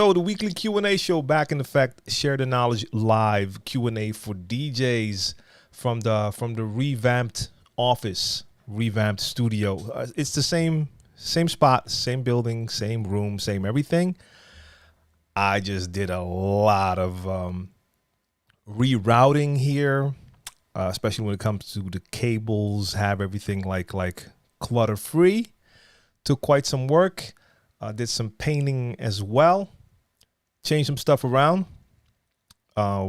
So the weekly Q&A show back in effect. Share the knowledge live Q&A for DJs from the revamped office, revamped studio. It's the same spot, same building, same room, same everything. I just did a lot of rerouting here, especially when it comes to the cables. Have everything like clutter free. Took quite some work. Did some painting as well. Changed some stuff around,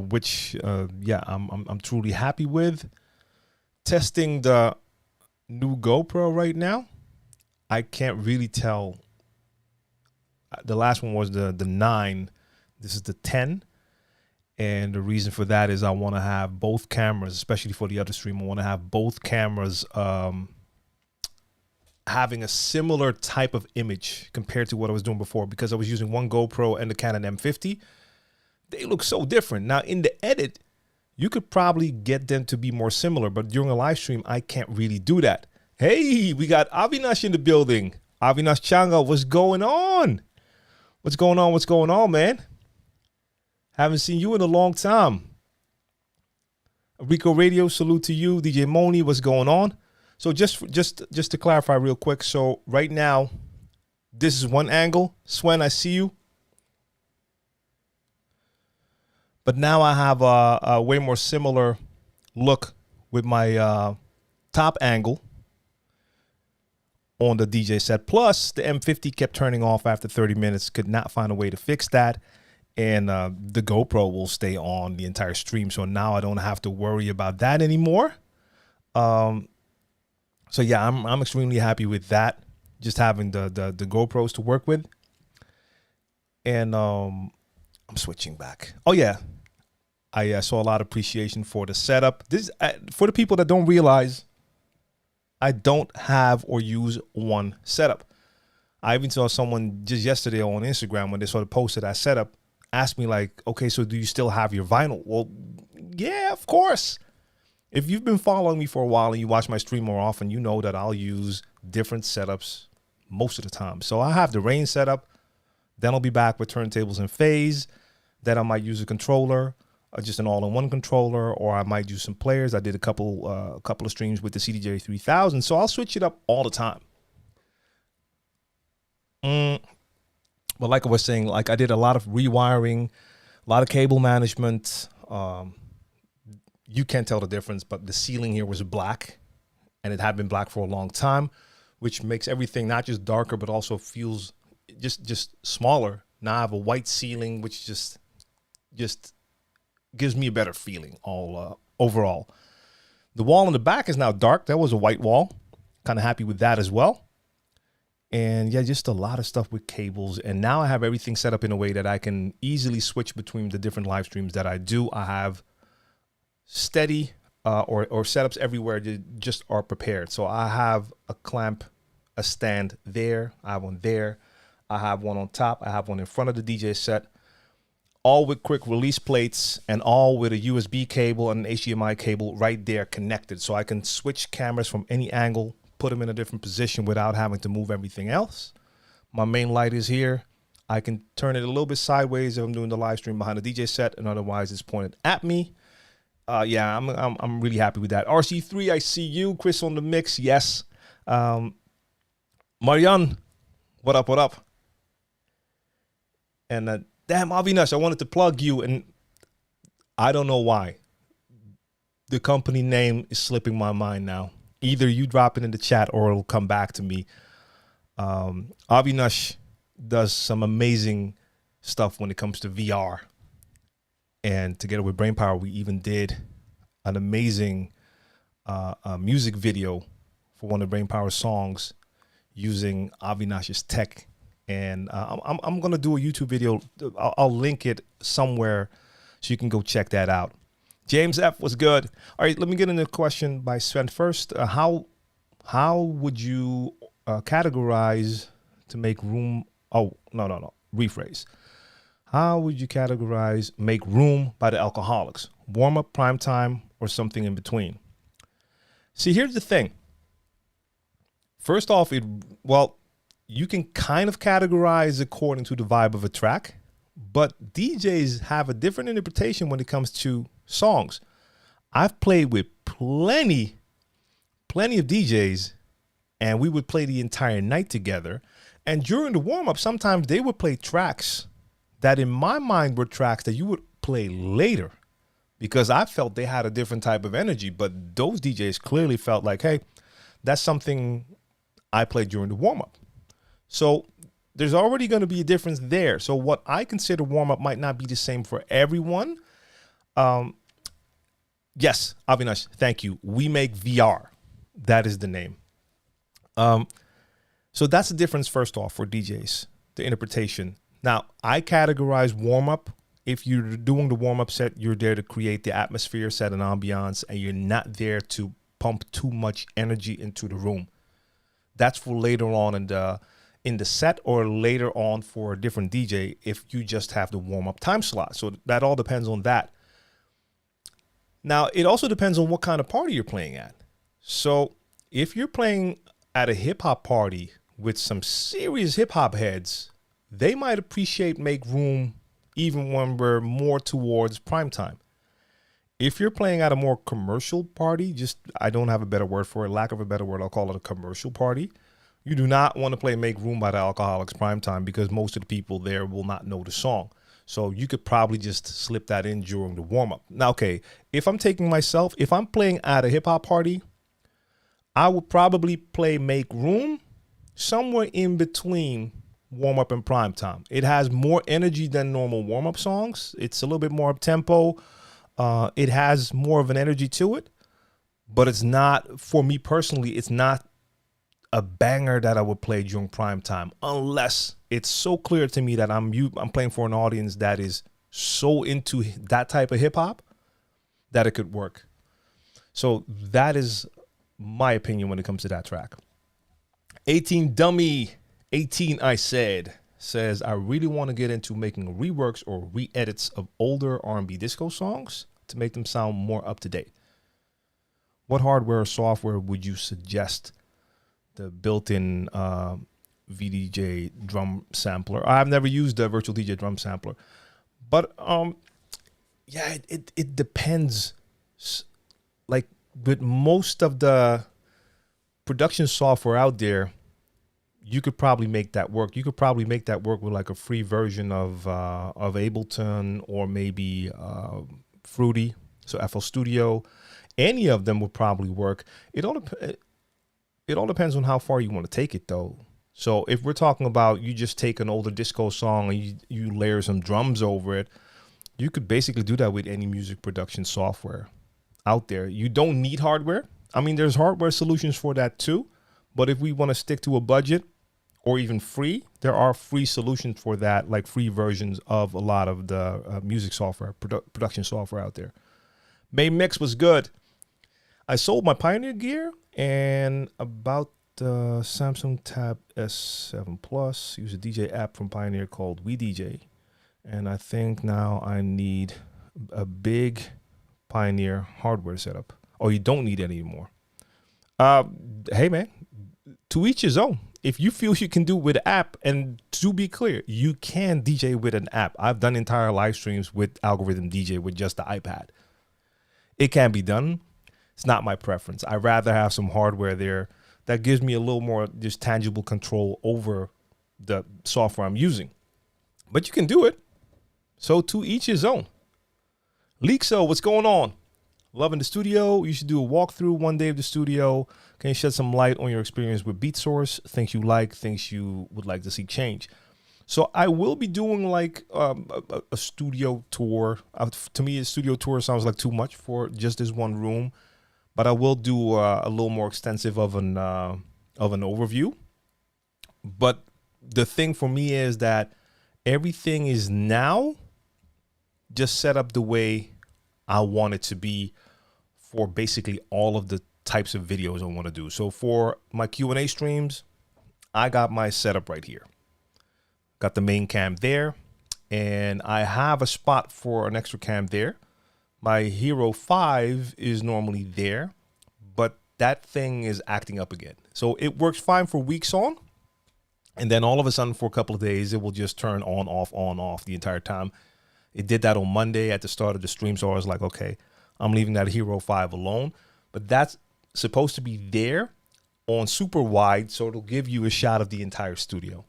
which I'm truly happy with. Testing the new GoPro right now. I can't really tell. The last one was the 9. This is the 10. And the reason for that is I want to have both cameras, especially for the other stream. I want to have both cameras having a similar type of image compared to what I was doing before, because I was using one GoPro and the Canon M50. They look so different. Now in the edit, you could probably get them to be more similar, but during a live stream, I can't really do that. Hey, we got Avinash in the building. Avinash Changa, what's going on? What's going on? What's going on, man? Haven't seen you in a long time. Rico Radio, salute to you. DJ Moni, what's going on? So just to clarify real quick. So right now, this is one angle. Swen, I see you. But now I have a way more similar look with my top angle on the DJ set. Plus, the M50 kept turning off after 30 minutes. Could not find a way to fix that. And the GoPro will stay on the entire stream. So now I don't have to worry about that anymore. So yeah, I'm extremely happy with that. Just having the GoPros to work with. And I'm switching back. Oh yeah, I saw a lot of appreciation for the setup. This for the people that don't realize, I don't have or use one setup. I even saw someone just yesterday on Instagram when they sort of posted that setup, asked me like, okay, so do you still have your vinyl? Well, yeah, of course. If you've been following me for a while and you watch my stream more often, you know that I'll use different setups most of the time. So I have the rain setup. Then I'll be back with turntables and phase. Then I might use a controller, just an all-in-one controller, or I might use some players. I did a couple of streams with the CDJ 3000. So I'll switch it up all the time. But like I was saying, like I did a lot of rewiring, a lot of cable management. You can't tell the difference, but the ceiling here was black, and it had been black for a long time, which makes everything not just darker, but also feels just smaller. Now I have a white ceiling, which just gives me a better feeling all overall. The wall in the back is now dark. That was a white wall. Kind of happy with that as well. And yeah, just a lot of stuff with cables. And now I have everything set up in a way that I can easily switch between the different live streams that I do. I have steady or setups everywhere that just are prepared. So I have a clamp, a stand there. I have one there. I have one on top. I have one in front of the DJ set. All with quick release plates and all with a USB cable and an HDMI cable right there connected. So I can switch cameras from any angle, put them in a different position without having to move everything else. My main light is here. I can turn it a little bit sideways if I'm doing the live stream behind the DJ set, and otherwise it's pointed at me. Yeah, I'm really happy with that. RC3, I see you. Chris on the mix, yes. Marianne, what up, what up? And damn, Avinash, I wanted to plug you, and I don't know why. The company name is slipping my mind now. Either you drop it in the chat or it'll come back to me. Avinash does some amazing stuff when it comes to VR. And together with Brainpower, we even did an amazing music video for one of Brainpower's songs using Avinash's tech. And I'm going to do a YouTube video. I'll link it somewhere so you can go check that out. James F. was good. All right, let me get into a question by Sven first. How would you categorize to make room? Oh, no. Rephrase. How would you categorize Make Room by the Alcoholics? Warm up, prime time, or something in between? See, here's the thing. First off, you can kind of categorize according to the vibe of a track, But DJs have a different interpretation when it comes to songs. I've played with plenty of DJs, and we would play the entire night together. And during the warm-up, sometimes they would play tracks that in my mind were tracks that you would play later, because I felt they had a different type of energy. But those DJs clearly felt like, hey, that's something I played during the warm-up. So there's already going to be a difference there. So what I consider warm-up might not be the same for everyone. Yes, Avinash, thank you. We make VR. That is the name. So that's the difference, first off, for DJs, the interpretation. Now, I categorize warm-up. If you're doing the warm-up set, you're there to create the atmosphere, set an ambiance, and you're not there to pump too much energy into the room. That's for later on in the set, or later on for a different DJ if you just have the warm-up time slot. So that all depends on that. Now, it also depends on what kind of party you're playing at. So if you're playing at a hip-hop party with some serious hip-hop heads, they might appreciate Make Room even when we're more towards prime time. If you're playing at a more commercial party, I don't have a better word for it, lack of a better word, I'll call it a commercial party. You do not want to play Make Room by the Alcoholics prime time, because most of the people there will not know the song. So you could probably just slip that in during the warm-up. Now, okay, if I'm playing at a hip-hop party, I would probably play Make Room somewhere in between warm-up and prime time. It has more energy than normal warm-up songs. It's a little bit more up-tempo. It has more of an energy to it, but it's not, for me personally, it's not a banger that I would play during prime time, unless it's so clear to me that I'm playing for an audience that is so into that type of hip hop that it could work. So that is my opinion when it comes to that track. 18 Dummy, 18 I says, I really want to get into making reworks or re-edits of older R&B disco songs to make them sound more up to date. What hardware or software would you suggest? The built-in VDJ drum sampler. I've never used the virtual DJ drum sampler, but yeah, it depends. Like with most of the production software out there, you could probably make that work. You could probably make that work with like a free version of Ableton, or maybe Fruity, so FL Studio. Any of them would probably work. It all depends on how far you want to take it, though. So if we're talking about you just take an older disco song and you layer some drums over it, you could basically do that with any music production software out there. You don't need hardware. I mean, there's hardware solutions for that too. But if we want to stick to a budget or even free, there are free solutions for that, like free versions of a lot of the music software, production software out there. May Mix was good. I sold my Pioneer gear and about the Samsung Tab S7 Plus. Use a DJ app from Pioneer called WeDJ. And I think now I need a big Pioneer hardware setup. Oh, you don't need it anymore. Hey, man, to each his own. If you feel you can do it with an app, and to be clear, you can DJ with an app. I've done entire live streams with Algorithm DJ with just the iPad. It can be done. It's not my preference. I'd rather have some hardware there that gives me a little more just tangible control over the software I'm using. But you can do it. So to each his own. Leakso, what's going on? Loving the studio. You should do a walkthrough one day of the studio. Can you shed some light on your experience with BeatSource? Things you like, things you would like to see change. So I will be doing like a studio tour. To me, a studio tour sounds like too much for just this one room. But I will do a little more extensive of an overview. But the thing for me is that everything is now just set up the way I want it to be for basically all of the types of videos I want to do. So for my Q&A streams, I got my setup right here. Got the main cam there, and I have a spot for an extra cam there. My Hero 5 is normally there, but that thing is acting up again. So it works fine for weeks on. And then all of a sudden for a couple of days, it will just turn on, off the entire time. It did that on Monday at the start of the stream. So I was like, okay, I'm leaving that Hero 5 alone. But that's supposed to be there on super wide. So it'll give you a shot of the entire studio.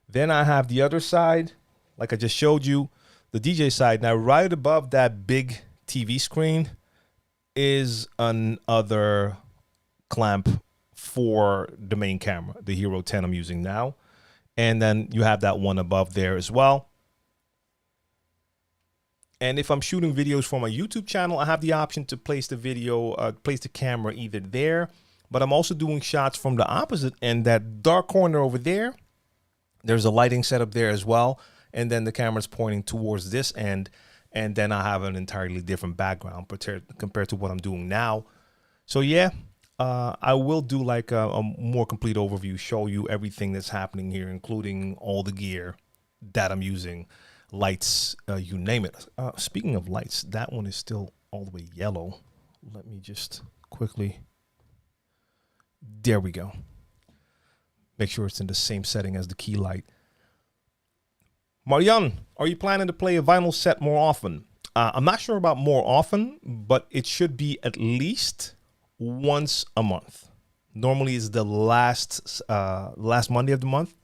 Then I have the other side, like I just showed you, the DJ side. Now, right above that big TV screen is another clamp for the main camera, the Hero 10 I'm using now. And then you have that one above there as well. And if I'm shooting videos for my YouTube channel, I have the option to place the video, place the camera either there, but I'm also doing shots from the opposite end, that dark corner over there. There's a lighting setup there as well. And then the camera's pointing towards this end. And then I have an entirely different background compared to what I'm doing now. So yeah, I will do like a more complete overview, show you everything that's happening here, including all the gear that I'm using, lights, you name it. Speaking of lights, that one is still all the way yellow. Let me just quickly, there we go. Make sure it's in the same setting as the key light. Marianne, are you planning to play a vinyl set more often? I'm not sure about more often, but it should be at least once a month. Normally it's the last Monday of the month.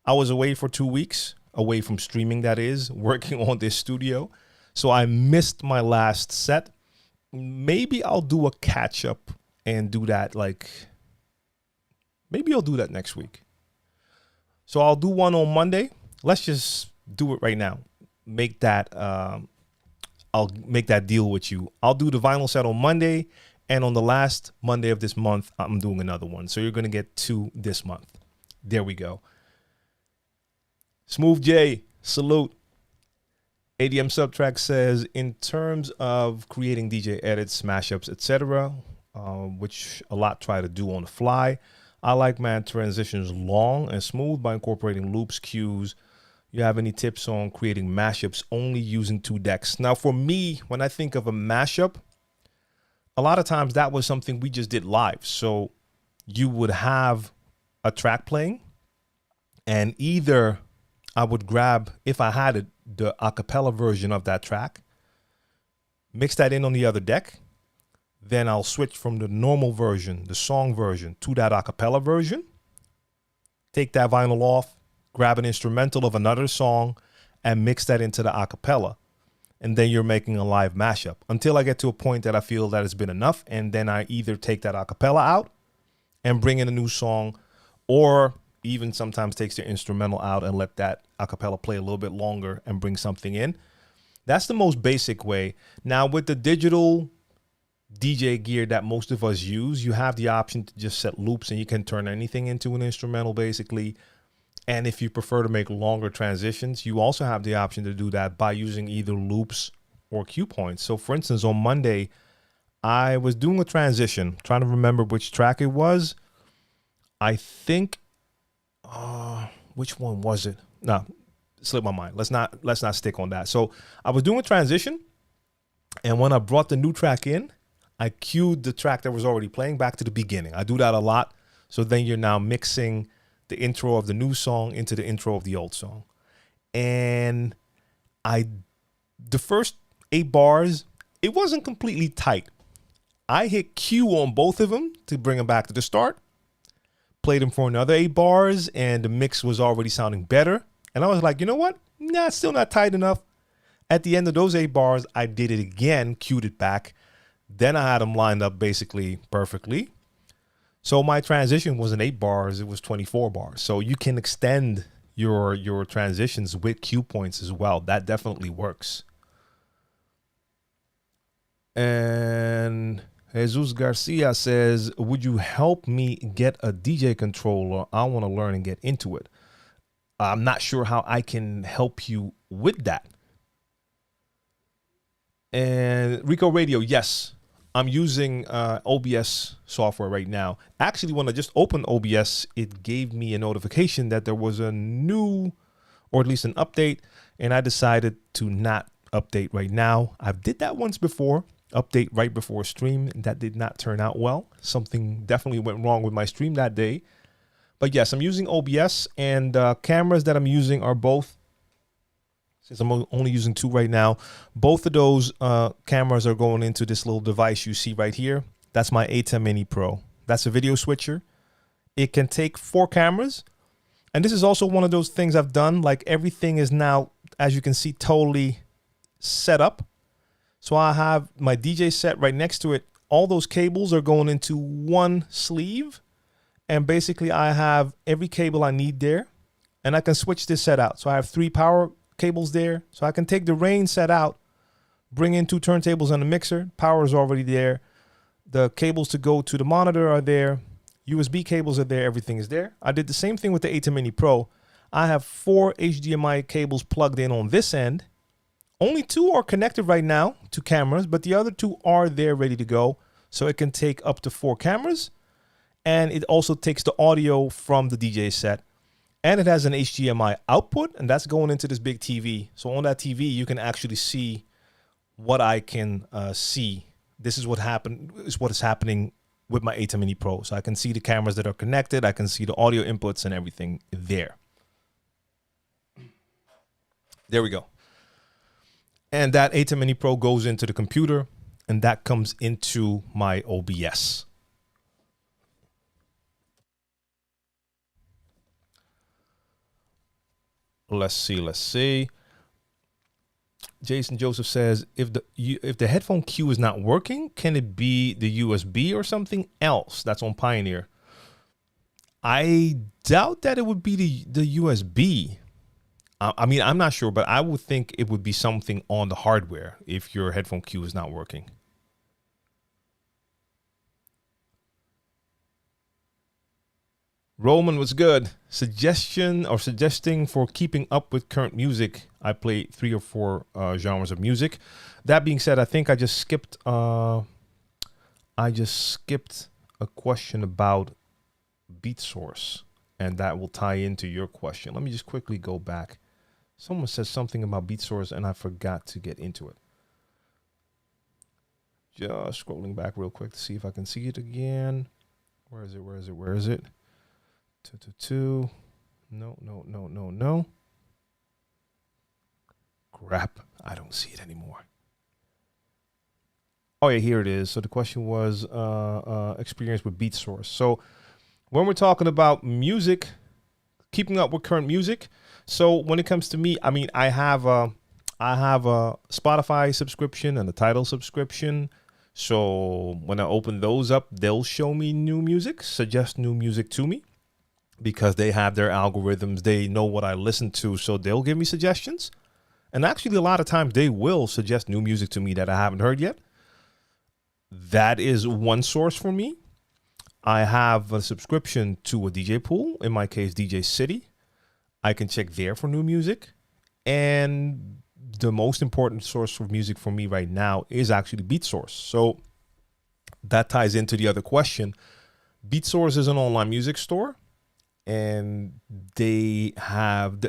I was away for 2 weeks, away from streaming, that is, working on this studio. So I missed my last set. Maybe I'll do a catch up and do that maybe I'll do that next week. So I'll do one on Monday. Let's just do it right now. Make that, I'll make that deal with you. I'll do the vinyl set on Monday, and on the last Monday of this month, I'm doing another one. So you're going to get 2 this month. There we go. Smooth J, salute. ADM Subtrack says, in terms of creating DJ edits, mashups, etc., which a lot try to do on the fly, I like my transitions long and smooth by incorporating loops, cues. You have any tips on creating mashups only using 2 decks? Now, for me, when I think of a mashup, a lot of times that was something we just did live. So you would have a track playing, and either I would grab, if I had it, the acapella version of that track, mix that in on the other deck. Then I'll switch from the normal version, the song version, to that acapella version. Take that vinyl off, grab an instrumental of another song, and mix that into the acapella. And then you're making a live mashup until I get to a point that I feel that it's been enough. And then I either take that acapella out and bring in a new song, or even sometimes takes the instrumental out and let that acapella play a little bit longer and bring something in. That's the most basic way. Now, with the digital DJ gear that most of us use, you have the option to just set loops, and you can turn anything into an instrumental basically. And if you prefer to make longer transitions, you also have the option to do that by using either loops or cue points. So for instance, on Monday, I was doing a transition, trying to remember which track it was. I think, which one was it? No, slipped my mind. Let's not stick on that. So I was doing a transition, and when I brought the new track in, I cued the track that was already playing back to the beginning. I do that a lot. So then you're now mixing the intro of the new song into the intro of the old song. And the first 8 bars, it wasn't completely tight. I hit Q on both of them to bring them back to the start, played them for another 8 bars, and the mix was already sounding better. And I was like, you know what? Nah, it's still not tight enough. At the end of those 8 bars, I did it again, cued it back. Then I had them lined up basically perfectly. So my transition wasn't 8 bars, it was 24 bars. So you can extend your transitions with cue points as well. That definitely works. And Jesus Garcia says, would you help me get a DJ controller? I want to learn and get into it. I'm not sure how I can help you with that. And Rico Radio, yes. I'm using OBS software right now. Actually, when I just opened OBS, it gave me a notification that there was a new, or at least an update, and I decided to not update right now. I did that once before, update right before a stream. That did not turn out well. Something definitely went wrong with my stream that day. But yes, I'm using OBS, and cameras that I'm using are both, since I'm only using 2 right now, both of those cameras are going into this little device you see right here. That's my A10 Mini Pro. That's a video switcher. It can take 4 cameras. And this is also one of those things I've done. Like, everything is now, as you can see, totally set up. So I have my DJ set right next to it. All those cables are going into one sleeve. And basically I have every cable I need there. And I can switch this set out. So I have 3 power cables there. So I can take the rain set out, bring in 2 turntables and a mixer. Power is already there. The cables to go to the monitor are there. USB cables are there. Everything is there. I did the same thing with the A10 Mini Pro. I have 4 HDMI cables plugged in on this end. Only 2 are connected right now to cameras, but the other 2 are there ready to go. So it can take up to 4 cameras. And it also takes the audio from the DJ set. And it has an HDMI output, and that's going into this big TV. So on that TV, you can actually see what I can see. This is what is happening with my A10 Mini Pro. So I can see the cameras that are connected. I can see the audio inputs and everything there. There we go. And that A10 Mini Pro goes into the computer, and that comes into my OBS. Let's see. Jason Joseph says, if the headphone cue is not working, can it be the USB or something else? That's on Pioneer. I doubt that it would be the USB. I mean, I'm not sure, but I would think it would be something on the hardware if your headphone cue is not working. Roman was good. Suggesting for keeping up with current music. I play 3 or 4 genres of music. That being said, I think I just skipped a question about BeatSource, and that will tie into your question. Let me just quickly go back. Someone said something about BeatSource, and I forgot to get into it. Just scrolling back real quick to see if I can see it again. Where is it? 222. No. Crap. I don't see it anymore. Oh yeah, here it is. So the question was experience with BeatSource. So when we're talking about music, keeping up with current music. So when it comes to me, I mean, I have a Spotify subscription and a Tidal subscription. So when I open those up, they'll show me new music, suggest new music to me, because they have their algorithms. They know what I listen to, so they'll give me suggestions. And actually, a lot of times they will suggest new music to me that I haven't heard yet. That is one source for me. I have a subscription to a DJ pool, in my case, DJ City. I can check there for new music. And the most important source of music for me right now is actually BeatSource. So that ties into the other question. BeatSource is an online music store, and they have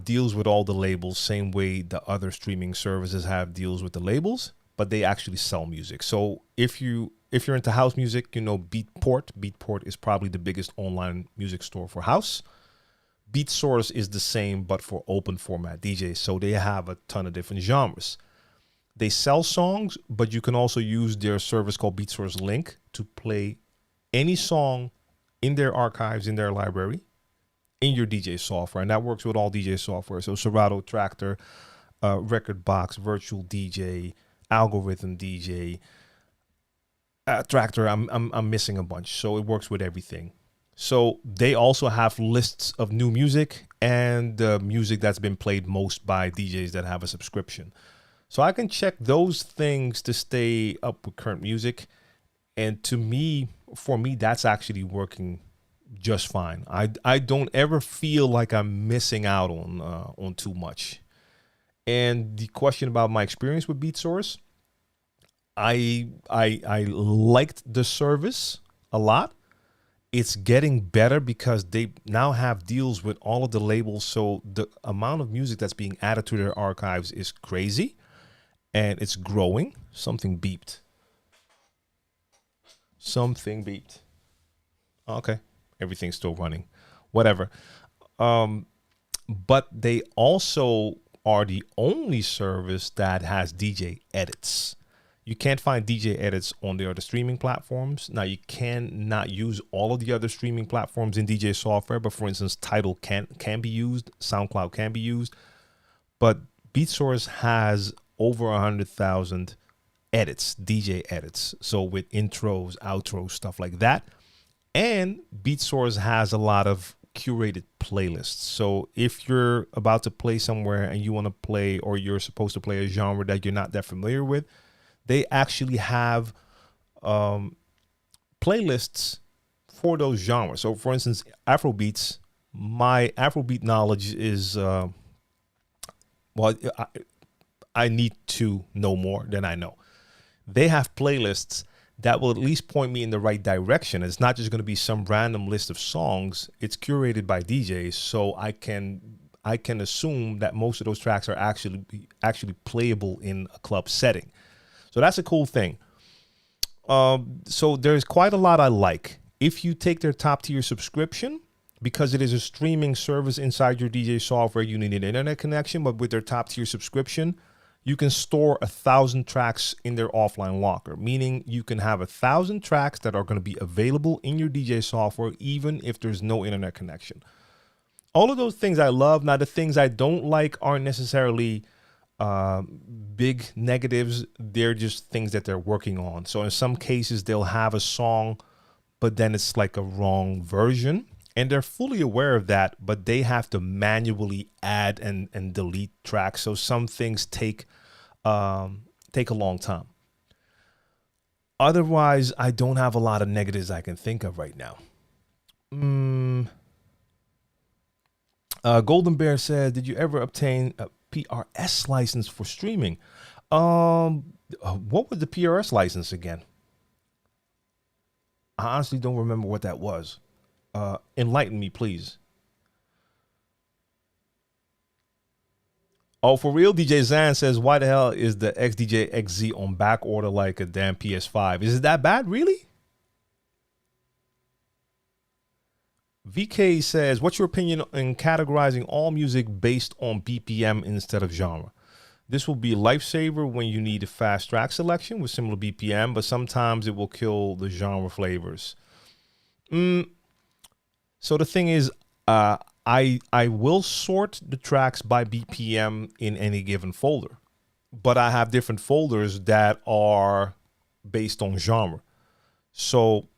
deals with all the labels, same way the other streaming services have deals with the labels, but they actually sell music. So if you're into house music, you know Beatport. Beatport is probably the biggest online music store for house. BeatSource is the same, but for open format DJs. So they have a ton of different genres. They sell songs, but you can also use their service called BeatSource Link to play any song in their archives, in their library, in your DJ software. And that works with all DJ software. So Serato, Tractor, Record Box, Virtual DJ, Algorithm DJ, Tractor. I'm missing a bunch. So it works with everything. So they also have lists of new music and the music that's been played most by DJs that have a subscription. So I can check those things to stay up with current music. And for me, that's actually working just fine. I don't ever feel like I'm missing out on too much. And the question about my experience with BeatSource, I liked the service a lot. It's getting better because they now have deals with all of the labels. So the amount of music that's being added to their archives is crazy, and it's growing. Something beeped. Okay, everything's still running. Whatever. But they also are the only service that has DJ edits. You can't find DJ edits on the other streaming platforms. Now, you cannot use all of the other streaming platforms in DJ software, but for instance, Tidal can be used, SoundCloud can be used, but BeatSource has over 100,000 edits, DJ edits. So with intros, outros, stuff like that. And BeatSource has a lot of curated playlists. So if you're about to play somewhere and you want to play, or you're supposed to play a genre that you're not that familiar with, they actually have playlists for those genres. So for instance, Afrobeats, my Afrobeat knowledge is, I need to know more than I know. They have playlists that will at least point me in the right direction. It's not just going to be some random list of songs. It's curated by DJs, so I can assume that most of those tracks are actually playable in a club setting. So that's a cool thing. So there's quite a lot I like. If you take their top tier subscription, because it is a streaming service inside your DJ software, you need an internet connection, but with their top tier subscription, you can store 1,000 tracks in their offline locker, meaning you can have 1,000 tracks that are going to be available in your DJ software, even if there's no internet connection. All of those things I love. Now, the things I don't like aren't necessarily big negatives. They're just things that they're working on. So in some cases, they'll have a song, but then it's like a wrong version. And they're fully aware of that, but they have to manually add and delete tracks. So some things take a long time. Otherwise, I don't have a lot of negatives I can think of right now. Golden Bear said, did you ever obtain a PRS license for streaming? What was the PRS license again? I honestly don't remember what that was. Enlighten me, please. Oh, for real? DJ Zan says, why the hell is the XDJ XZ on back order like a damn PS5? Is it that bad, really? VK says, what's your opinion on categorizing all music based on BPM instead of genre? This will be a lifesaver when you need a fast track selection with similar BPM, but sometimes it will kill the genre flavors. So the thing is, I will sort the tracks by BPM in any given folder, but I have different folders that are based on genre. So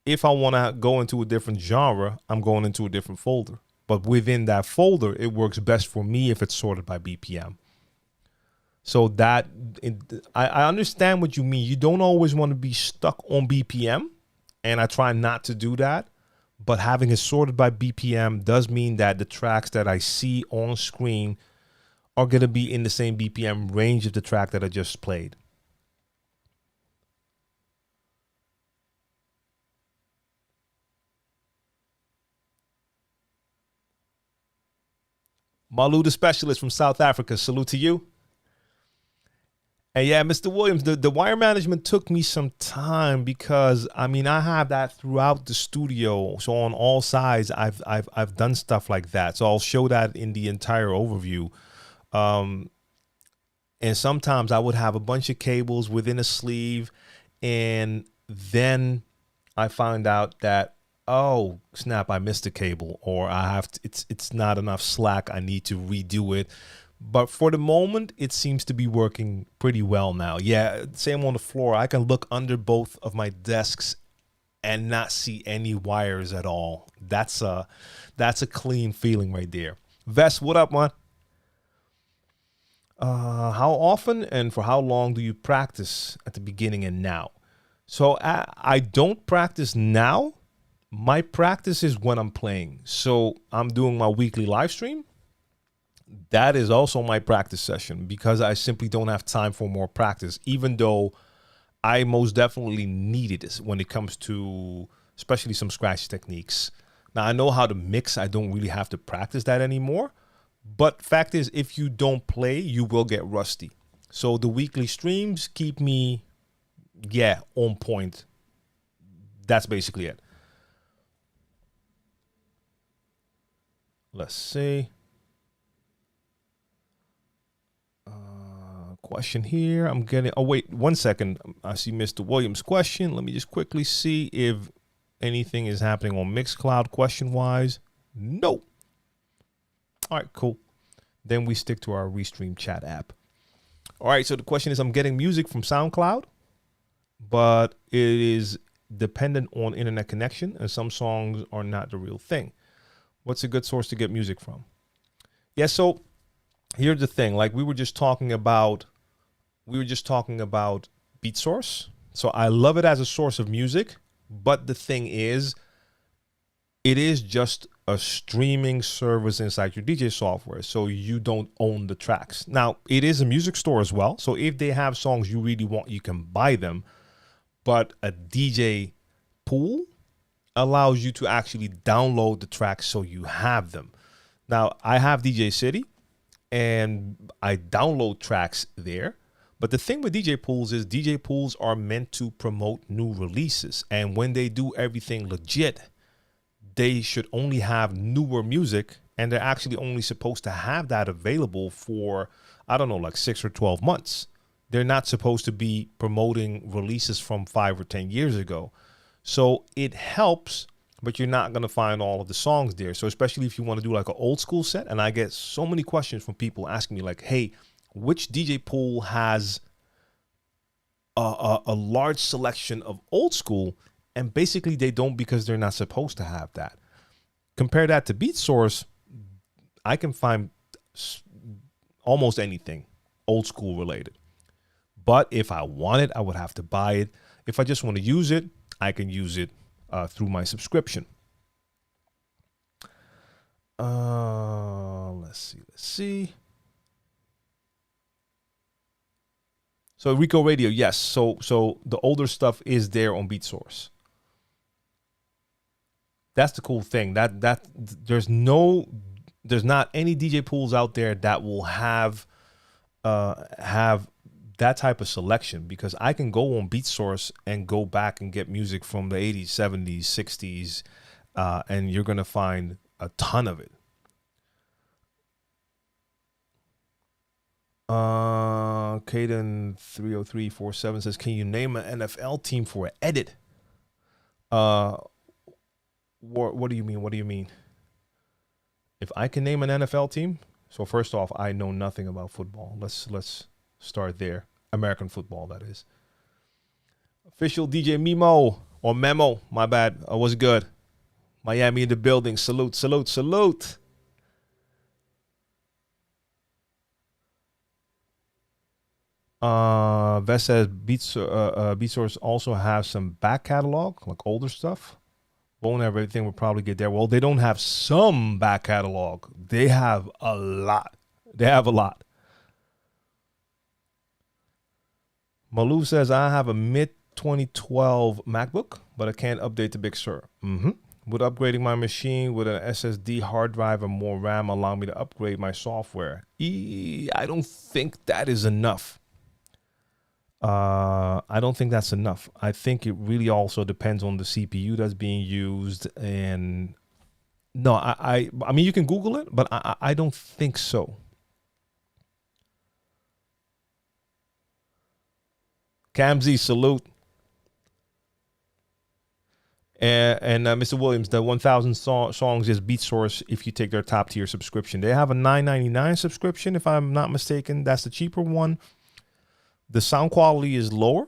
if I want to go into a different genre, I'm going into a different folder. But within that folder, it works best for me if it's sorted by BPM. So that I understand what you mean. You don't always want to be stuck on BPM, and I try not to do that. But having it sorted by BPM does mean that the tracks that I see on screen are going to be in the same BPM range of the track that I just played. Malu, the specialist from South Africa, salute to you. And yeah, Mr. Williams, the wire management took me some time because I have that throughout the studio. So on all sides, I've done stuff like that. So I'll show that in the entire overview. And sometimes I would have a bunch of cables within a sleeve, and then I find out that, oh snap, I missed a cable, or I have to, it's not enough slack. I need to redo it. But for the moment, it seems to be working pretty well now. Yeah, same on the floor. I can look under both of my desks and not see any wires at all. That's a clean feeling right there. Vest, what up, man? How often and for how long do you practice at the beginning and now? So I don't practice now. My practice is when I'm playing. So I'm doing my weekly live stream. That is also my practice session because I simply don't have time for more practice, even though I most definitely need it when it comes to especially some scratch techniques. Now, I know how to mix. I don't really have to practice that anymore. But fact is, if you don't play, you will get rusty. So the weekly streams keep me, on point. That's basically it. Let's see. Question here. I'm getting. Oh wait, 1 second. I see Mr. Williams' question. Let me just quickly see if anything is happening on Mixcloud question wise. No. All right, cool. Then we stick to our Restream chat app. All right. So the question is, I'm getting music from SoundCloud, but it is dependent on internet connection, and some songs are not the real thing. What's a good source to get music from? Yeah. So here's the thing. Like we were just talking about BeatSource. So I love it as a source of music, but the thing is, it is just a streaming service inside your DJ software. So you don't own the tracks. Now, it is a music store as well. So if they have songs you really want, you can buy them. But a DJ pool allows you to actually download the tracks so you have them. Now, I have DJ City and I download tracks there. But the thing with DJ pools is DJ pools are meant to promote new releases. And when they do everything legit, they should only have newer music. And they're actually only supposed to have that available for, I don't know, like 6 or 12 months. They're not supposed to be promoting releases from 5 or 10 years ago. So it helps, but you're not going to find all of the songs there. So especially if you want to do like an old school set. And I get so many questions from people asking me like, hey, which DJ pool has a large selection of old school? And basically they don't, because they're not supposed to have that. Compare that to BeatSource, I can find almost anything old school related. But if I want it, I would have to buy it. If I just want to use it, I can use it through my subscription. Let's see. So Rico Radio, yes. So the older stuff is there on BeatSource. That's the cool thing. That there's not any DJ pools out there that will have that type of selection, because I can go on BeatSource and go back and get music from the 80s, 70s, 60s, and you're gonna find a ton of it. Caden 30347 says, can you name an NFL team for an edit? What do you mean? What do you mean? If I can name an NFL team? So first off, I know nothing about football. Let's start there. American football, that is. Official DJ Memo, or Memo, my bad. What's good? Miami in the building. Salute, salute, salute. Vest says BeatSource also has some back catalog, like older stuff. Won't have everything, will probably get there. Well, they don't have some back catalog. They have a lot. Malou says, I have a mid-2012 MacBook, but I can't update to Big Sur. Would upgrading my machine with an SSD hard drive and more RAM allow me to upgrade my software? I don't think that is enough. I don't think that's enough. I think it really also depends on the CPU that's being used. And no, I mean, you can Google it, but I don't think so. Camzy, salute. And Mr. Williams, the 1,000 songs is BeatSource if you take their top tier subscription. They have a $9.99 subscription, if I'm not mistaken. That's the cheaper one. The sound quality is lower,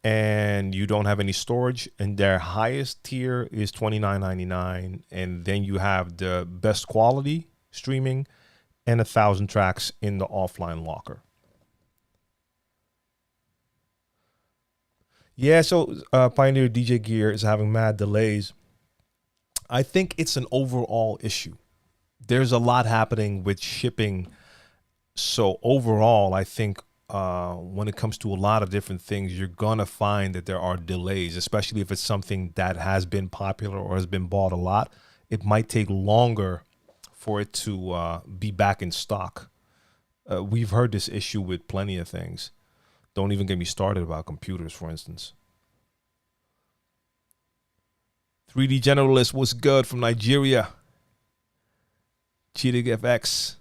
and you don't have any storage. And their highest tier is $29.99. And then you have the best quality streaming and 1,000 tracks in the offline locker. Yeah, so Pioneer DJ Gear is having mad delays. I think it's an overall issue. There's a lot happening with shipping. So overall, I think when it comes to a lot of different things, you're going to find that there are delays, especially if it's something that has been popular or has been bought a lot. It might take longer for it to be back in stock. We've heard this issue with plenty of things. Don't even get me started about computers, for instance. 3D Generalist was good from Nigeria. Cheating FX.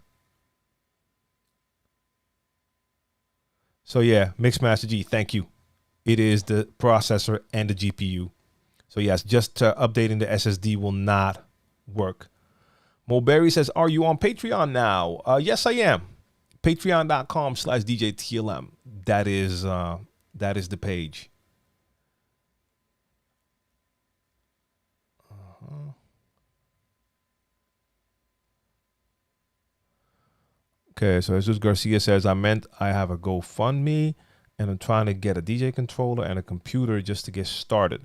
So yeah, Mixmaster G, thank you. It is the processor and the GPU. So yes, just updating the SSD will not work. Mulberry says, are you on Patreon now? Yes, I am. Patreon.com/DJ TLM. That is the page. Okay, so Jesus Garcia says, I have a GoFundMe and I'm trying to get a DJ controller and a computer just to get started.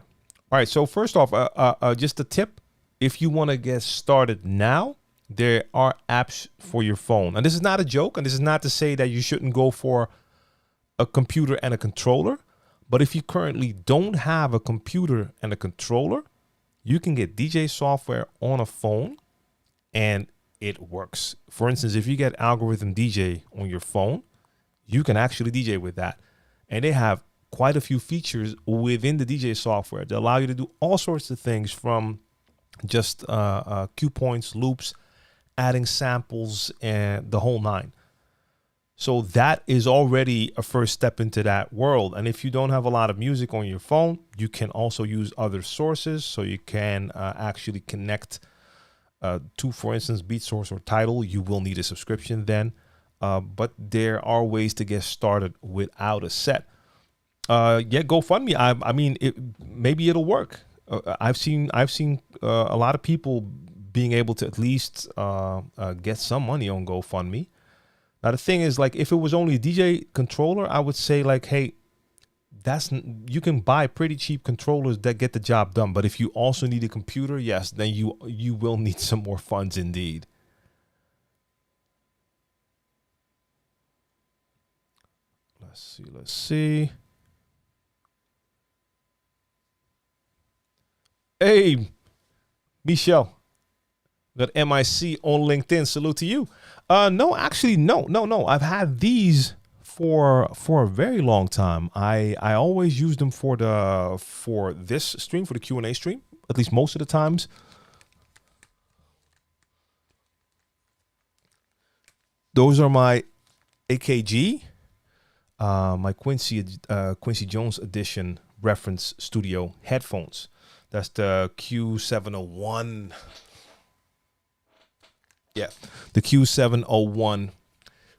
All right, so first off, just a tip. If you want to get started now, there are apps for your phone. And this is not a joke, and this is not to say that you shouldn't go for a computer and a controller. But if you currently don't have a computer and a controller, you can get DJ software on a phone and it works. For instance, if you get Algorithm DJ on your phone, you can actually DJ with that. And they have quite a few features within the DJ software that allow you to do all sorts of things, from just cue points, loops, adding samples, and the whole nine. So that is already a first step into that world. And if you don't have a lot of music on your phone, you can also use other sources. So you can actually connect to, for instance, BeatSource or Tidal. You will need a subscription then. But there are ways to get started without a set. Yeah, GoFundMe. I mean, maybe it'll work. I've seen a lot of people being able to at least get some money on GoFundMe. Now the thing is, like, if it was only a DJ controller, I would say like, hey, you can buy pretty cheap controllers that get the job done. But if you also need a computer, yes, then you will need some more funds indeed. Let's see. Hey, Michelle. Got MIC on LinkedIn. Salute to you. No, actually, no. I've had these for a very long time. I always use them for this stream, for the Q&A stream, at least most of the times. Those are my AKG, my Quincy Jones edition reference studio headphones. That's the Q701. Yeah, the Q701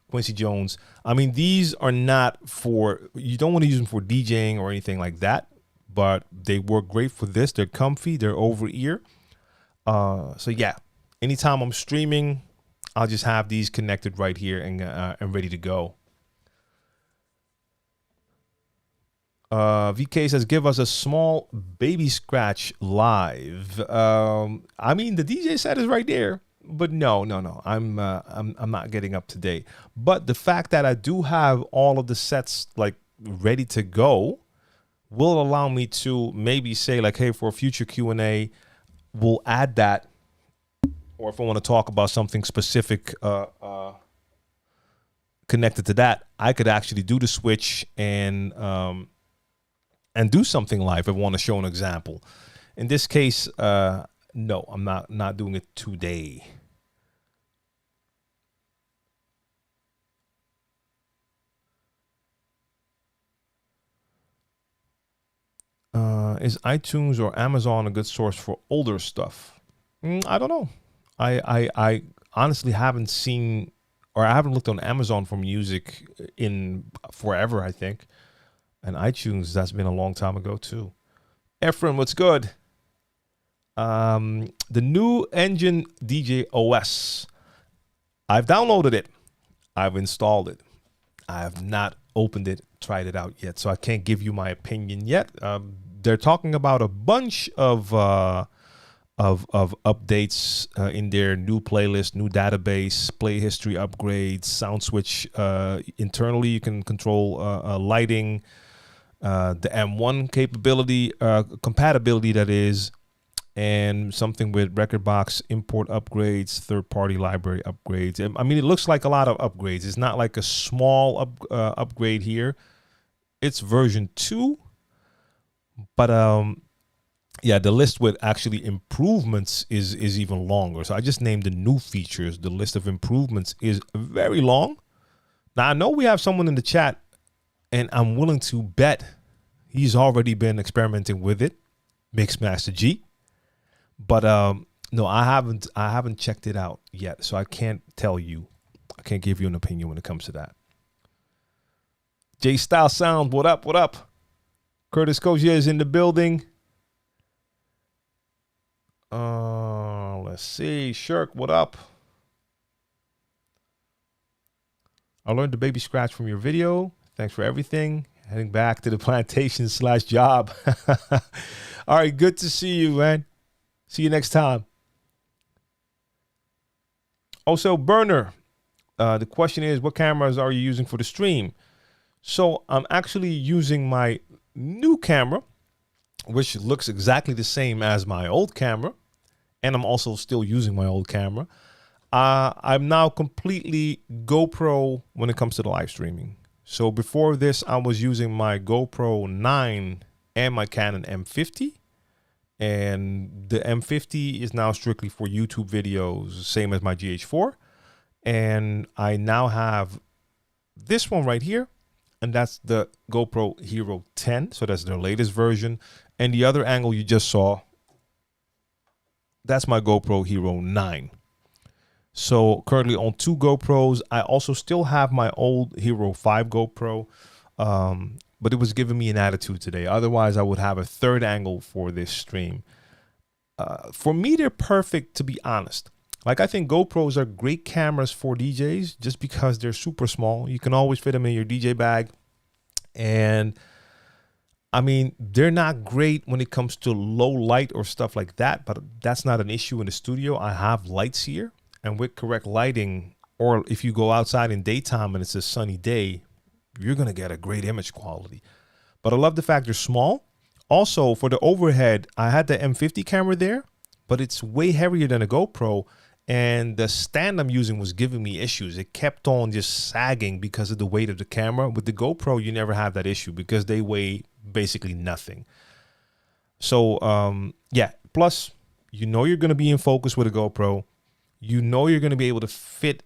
Quincy Jones. I mean, these are not for, you don't want to use them for DJing or anything like that, but they work great for this. They're comfy, they're over ear. So yeah, anytime I'm streaming, I'll just have these connected right here and ready to go. VK says, give us a small baby scratch live. I mean, the DJ set is right there, but no. I'm not getting up to date. But the fact that I do have all of the sets like ready to go will allow me to maybe say like, hey, for a future Q&A, we'll add that. Or if I want to talk about something specific connected to that, I could actually do the switch and do something live if I want to show an example. In this case, no, I'm not doing it today. Is iTunes or Amazon a good source for older stuff? I don't know. I honestly haven't seen, or I haven't looked on Amazon for music in forever, I think. And iTunes, that's been a long time ago too. Ephraim, what's good? The new Engine DJ OS. I've downloaded it. I've installed it. I have not opened it, tried it out yet, so I can't give you my opinion yet. They're talking about a bunch of updates in their new playlist, new database, play history upgrades, sound switch. Internally, you can control lighting, the M1 capability, compatibility, that is, and something with record box import upgrades, third-party library upgrades. I mean, it looks like a lot of upgrades. It's not like a small upgrade here. It's version 2, but Yeah, the list with actually improvements is even longer. So I just named the new features. The list of improvements is very long. Now I know we have someone in the chat, and I'm willing to bet he's already been experimenting with it, Mixmaster G. But no, I haven't checked it out yet, so I can't tell you. I can't give you an opinion when it comes to that. J Style Sound, what up? What up? Curtis Cozier is in the building. Let's see. Shirk, what up? I learned the baby scratch from your video. Thanks for everything. Heading back to the plantation / job. All right, good to see you, man. See you next time. Also, Burner, the question is, what cameras are you using for the stream? So I'm actually using my new camera, which looks exactly the same as my old camera. And I'm also still using my old camera. I'm now completely GoPro when it comes to the live streaming. So before this, I was using my GoPro 9 and my Canon M50. And the M50 is now strictly for YouTube videos, same as my GH4. And I now have this one right here. And that's the GoPro Hero 10. So that's their latest version. And the other angle you just saw, that's my GoPro Hero 9. So currently on 2 GoPros. I also still have my old Hero 5 GoPro, but it was giving me an attitude today. Otherwise, I would have a third angle for this stream. For me, they're perfect, to be honest. Like, I think GoPros are great cameras for DJs just because they're super small. You can always fit them in your DJ bag. And I mean, they're not great when it comes to low light or stuff like that, but that's not an issue in the studio. I have lights here, and with correct lighting, or if you go outside in daytime and it's a sunny day, you're going to get a great image quality. But I love the fact they're small. Also, for the overhead, I had the M50 camera there, but it's way heavier than a GoPro, and the stand I'm using was giving me issues. It kept on just sagging because of the weight of the camera. With the GoPro, you never have that issue because they weigh basically nothing. So yeah, plus you know you're going to be in focus with a GoPro. You know you're going to be able to fit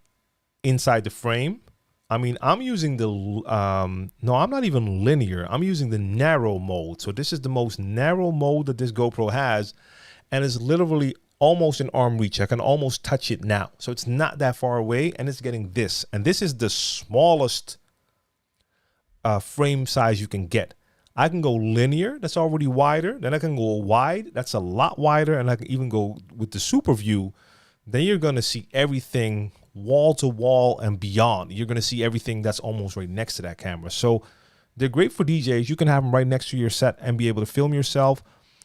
inside the frame. I mean, I'm using the no, I'm not even linear. I'm using the narrow mode. So this is the most narrow mode that this GoPro has, and it's literally almost in arm reach. I can almost touch it now. So it's not that far away, and it's getting this. And this is the smallest frame size you can get. I can go linear, that's already wider. Then I can go wide, that's a lot wider. And I can even go with the super view. Then you're going to see everything wall to wall and beyond. You're going to see everything that's almost right next to that camera. So they're great for DJs. You can have them right next to your set and be able to film yourself.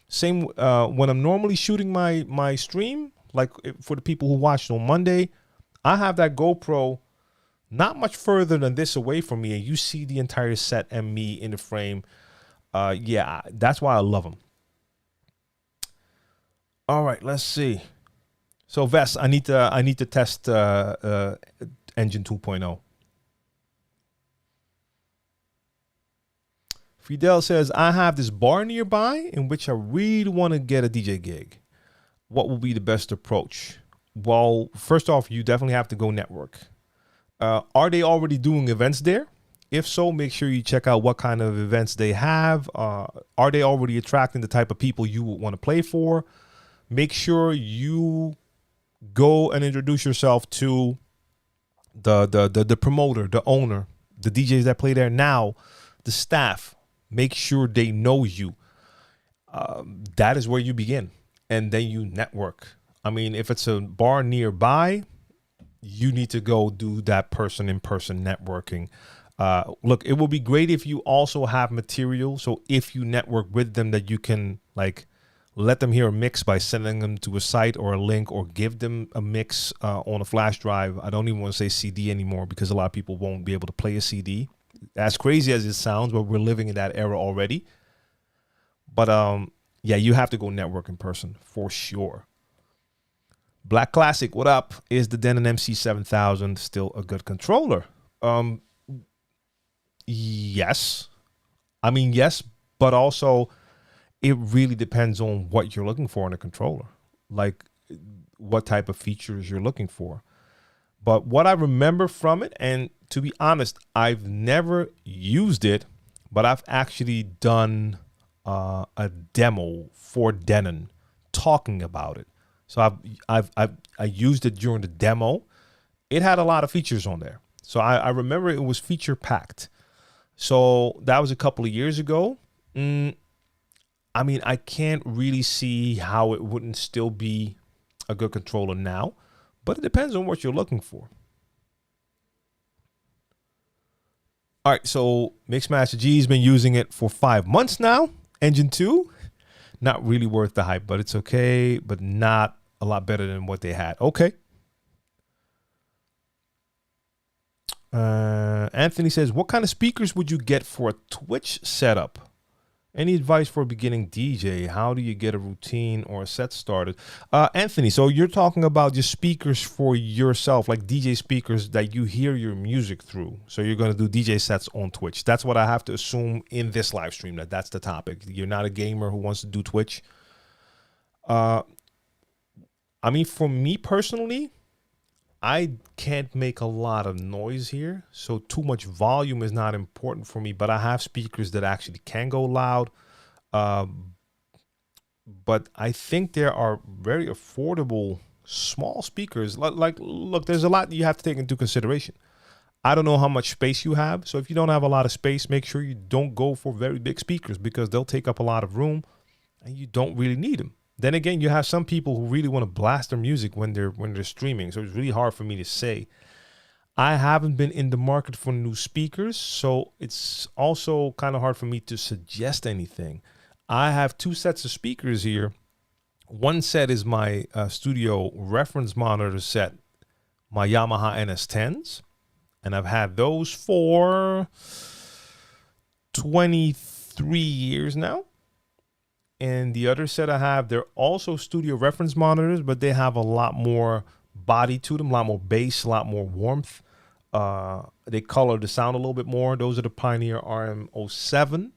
Same when I'm normally shooting my stream, like for the people who watched on Monday, I have that GoPro not much further than this away from me, and you see the entire set and me in the frame. Yeah, that's why I love them. All right, let's see. So Vess, I need to test Engine 2.0. Fidel says, I have this bar nearby in which I really want to get a DJ gig. What will be the best approach? Well, first off, you definitely have to go network. Are they already doing events there? If so, make sure you check out what kind of events they have. Are they already attracting the type of people you would want to play for? Make sure you go and introduce yourself to the promoter, the owner, the DJs that play there now, the staff. Make sure they know you. That is where you begin. And then you network. I mean, if it's a bar nearby, you need to go do that in-person networking. Look, it will be great if you also have material. So if you network with them, that you can like let them hear a mix by sending them to a site or a link, or give them a mix on a flash drive. I don't even want to say CD anymore because a lot of people won't be able to play a CD. As crazy as it sounds, but we're living in that era already. But yeah, you have to go network in person for sure. Black Classic, what up? Is the Denon MC7000 still a good controller? Yes. I mean, yes, but also it really depends on what you're looking for in a controller, like what type of features you're looking for. But what I remember from it, and to be honest, I've never used it, but I've actually done a demo for Denon talking about it. So I used it during the demo. It had a lot of features on there. So I remember it was feature packed. So that was a couple of years ago. I mean, I can't really see how it wouldn't still be a good controller now, but it depends on what you're looking for. All right, so Mixmaster G has been using it for 5 months now. Engine 2, not really worth the hype, but it's okay, but not a lot better than what they had. Okay. Anthony says, what kind of speakers would you get for a Twitch setup? Any advice for a beginning DJ? How do you get a routine or a set started? Anthony, so you're talking about just speakers for yourself, like DJ speakers that you hear your music through. So you're going to do DJ sets on Twitch. That's what I have to assume in this live stream, that's the topic. You're not a gamer who wants to do Twitch. I mean, for me personally, I can't make a lot of noise here, so too much volume is not important for me, but I have speakers that actually can go loud. But I think there are very affordable small speakers. Like, look, there's a lot you have to take into consideration. I don't know how much space you have, so if you don't have a lot of space, make sure you don't go for very big speakers because they'll take up a lot of room and you don't really need them. Then again, you have some people who really want to blast their music when they're streaming. So it's really hard for me to say. I haven't been in the market for new speakers, so it's also kind of hard for me to suggest anything. I have 2 sets of speakers here. One set is my studio reference monitor set, my Yamaha NS10s, and I've had those for 23 years now. And the other set I have, they're also studio reference monitors, but they have a lot more body to them, a lot more bass, a lot more warmth. They color the sound a little bit more. Those are the Pioneer RM07.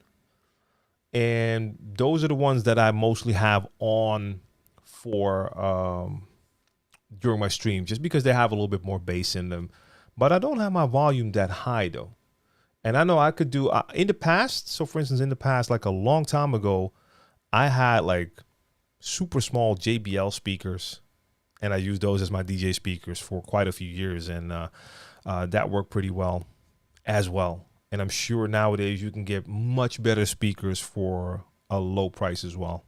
And those are the ones that I mostly have on for during my stream, just because they have a little bit more bass in them. But I don't have my volume that high, though. And I know I could do, in the past, so for instance, in the past, like a long time ago, I had like super small JBL speakers, and I used those as my DJ speakers for quite a few years, and that worked pretty well as well. And I'm sure nowadays you can get much better speakers for a low price as well.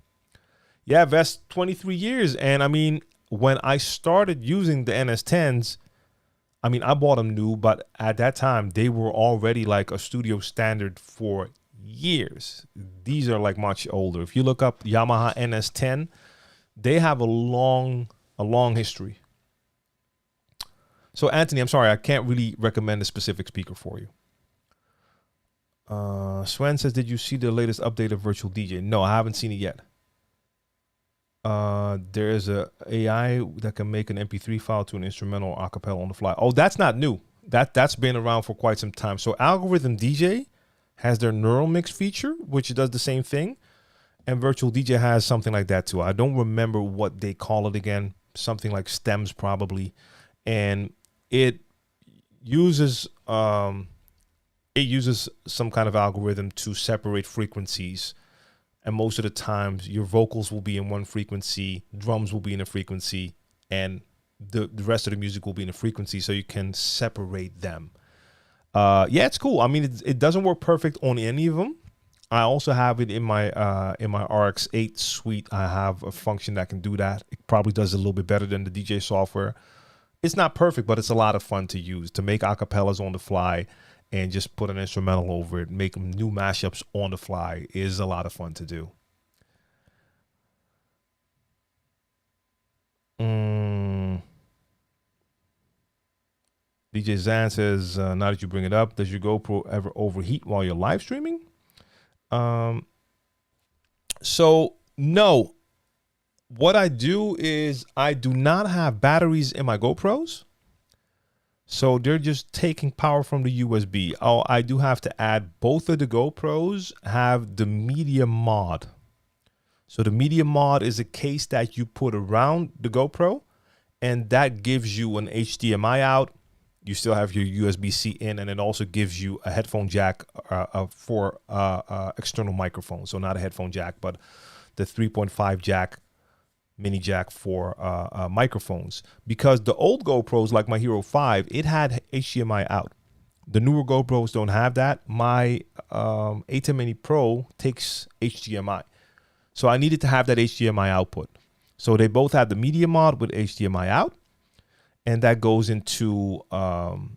Yeah, Vest, 23 years. And I mean, when I started using the NS10s, I mean, I bought them new, but at that time they were already like a studio standard for years. These are like much older. If you look up Yamaha NS10, they have a long history. So Anthony, I'm sorry, I can't really recommend a specific speaker for you. Sven says, did you see the latest update of Virtual DJ? No, I haven't seen it yet. There is a AI that can make an MP3 file to an instrumental or acapella on the fly. Oh, that's not new. That's been around for quite some time. So Algorithm DJ has their neural mix feature, which does the same thing. And Virtual DJ has something like that too. I don't remember what they call it again. Something like stems probably. And it uses some kind of algorithm to separate frequencies. And most of the times your vocals will be in one frequency, drums will be in a frequency, and the rest of the music will be in a frequency, so you can separate them. Yeah, it's cool. I mean, it doesn't work perfect on any of them. I also have it in my RX-8 suite. I have a function that can do that. It probably does a little bit better than the DJ software. It's not perfect, but it's a lot of fun to use, to make acapellas on the fly and just put an instrumental over it. Make new mashups on the fly is a lot of fun to do. DJ Zan says, now that you bring it up, does your GoPro ever overheat while you're live streaming? So no. What I do is I do not have batteries in my GoPros. So they're just taking power from the USB. Oh, I do have to add both of the GoPros have the media mod. So the media mod is a case that you put around the GoPro, and that gives you an HDMI out. You still have your USB-C in, and it also gives you a headphone jack for external microphone. So not a headphone jack, but the 3.5 jack, mini jack for microphones. Because the old GoPros, like my Hero 5, it had HDMI out. The newer GoPros don't have that. My A10 Mini Pro takes HDMI. So I needed to have that HDMI output. So they both have the media mod with HDMI out, and that goes into the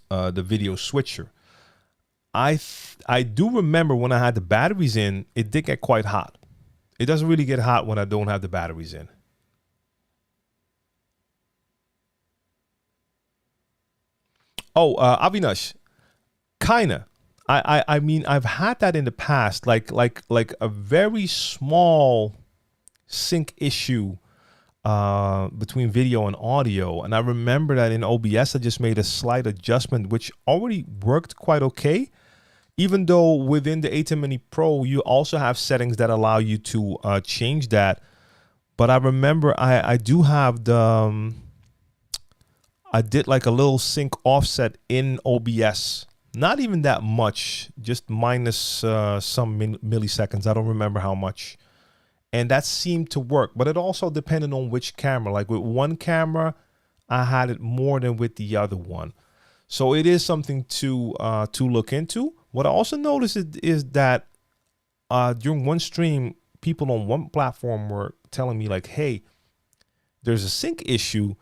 video switcher. I do remember when I had the batteries in, it did get quite hot. It doesn't really get hot when I don't have the batteries in. Oh, Avinash, kinda. I mean, I've had that in the past, like a very small sync issue between video and audio. And I remember that in OBS, I just made a slight adjustment, which already worked quite okay. Even though within the A10 Mini Pro, you also have settings that allow you to change that. But I remember I do have the, I did like a little sync offset in OBS. Not even that much, just minus some milliseconds. I don't remember how much. And that seemed to work, but it also depended on which camera. Like with one camera, I had it more than with the other one. So it is something to look into. What I also noticed is that during one stream, people on one platform were telling me like, hey, there's a sync issue.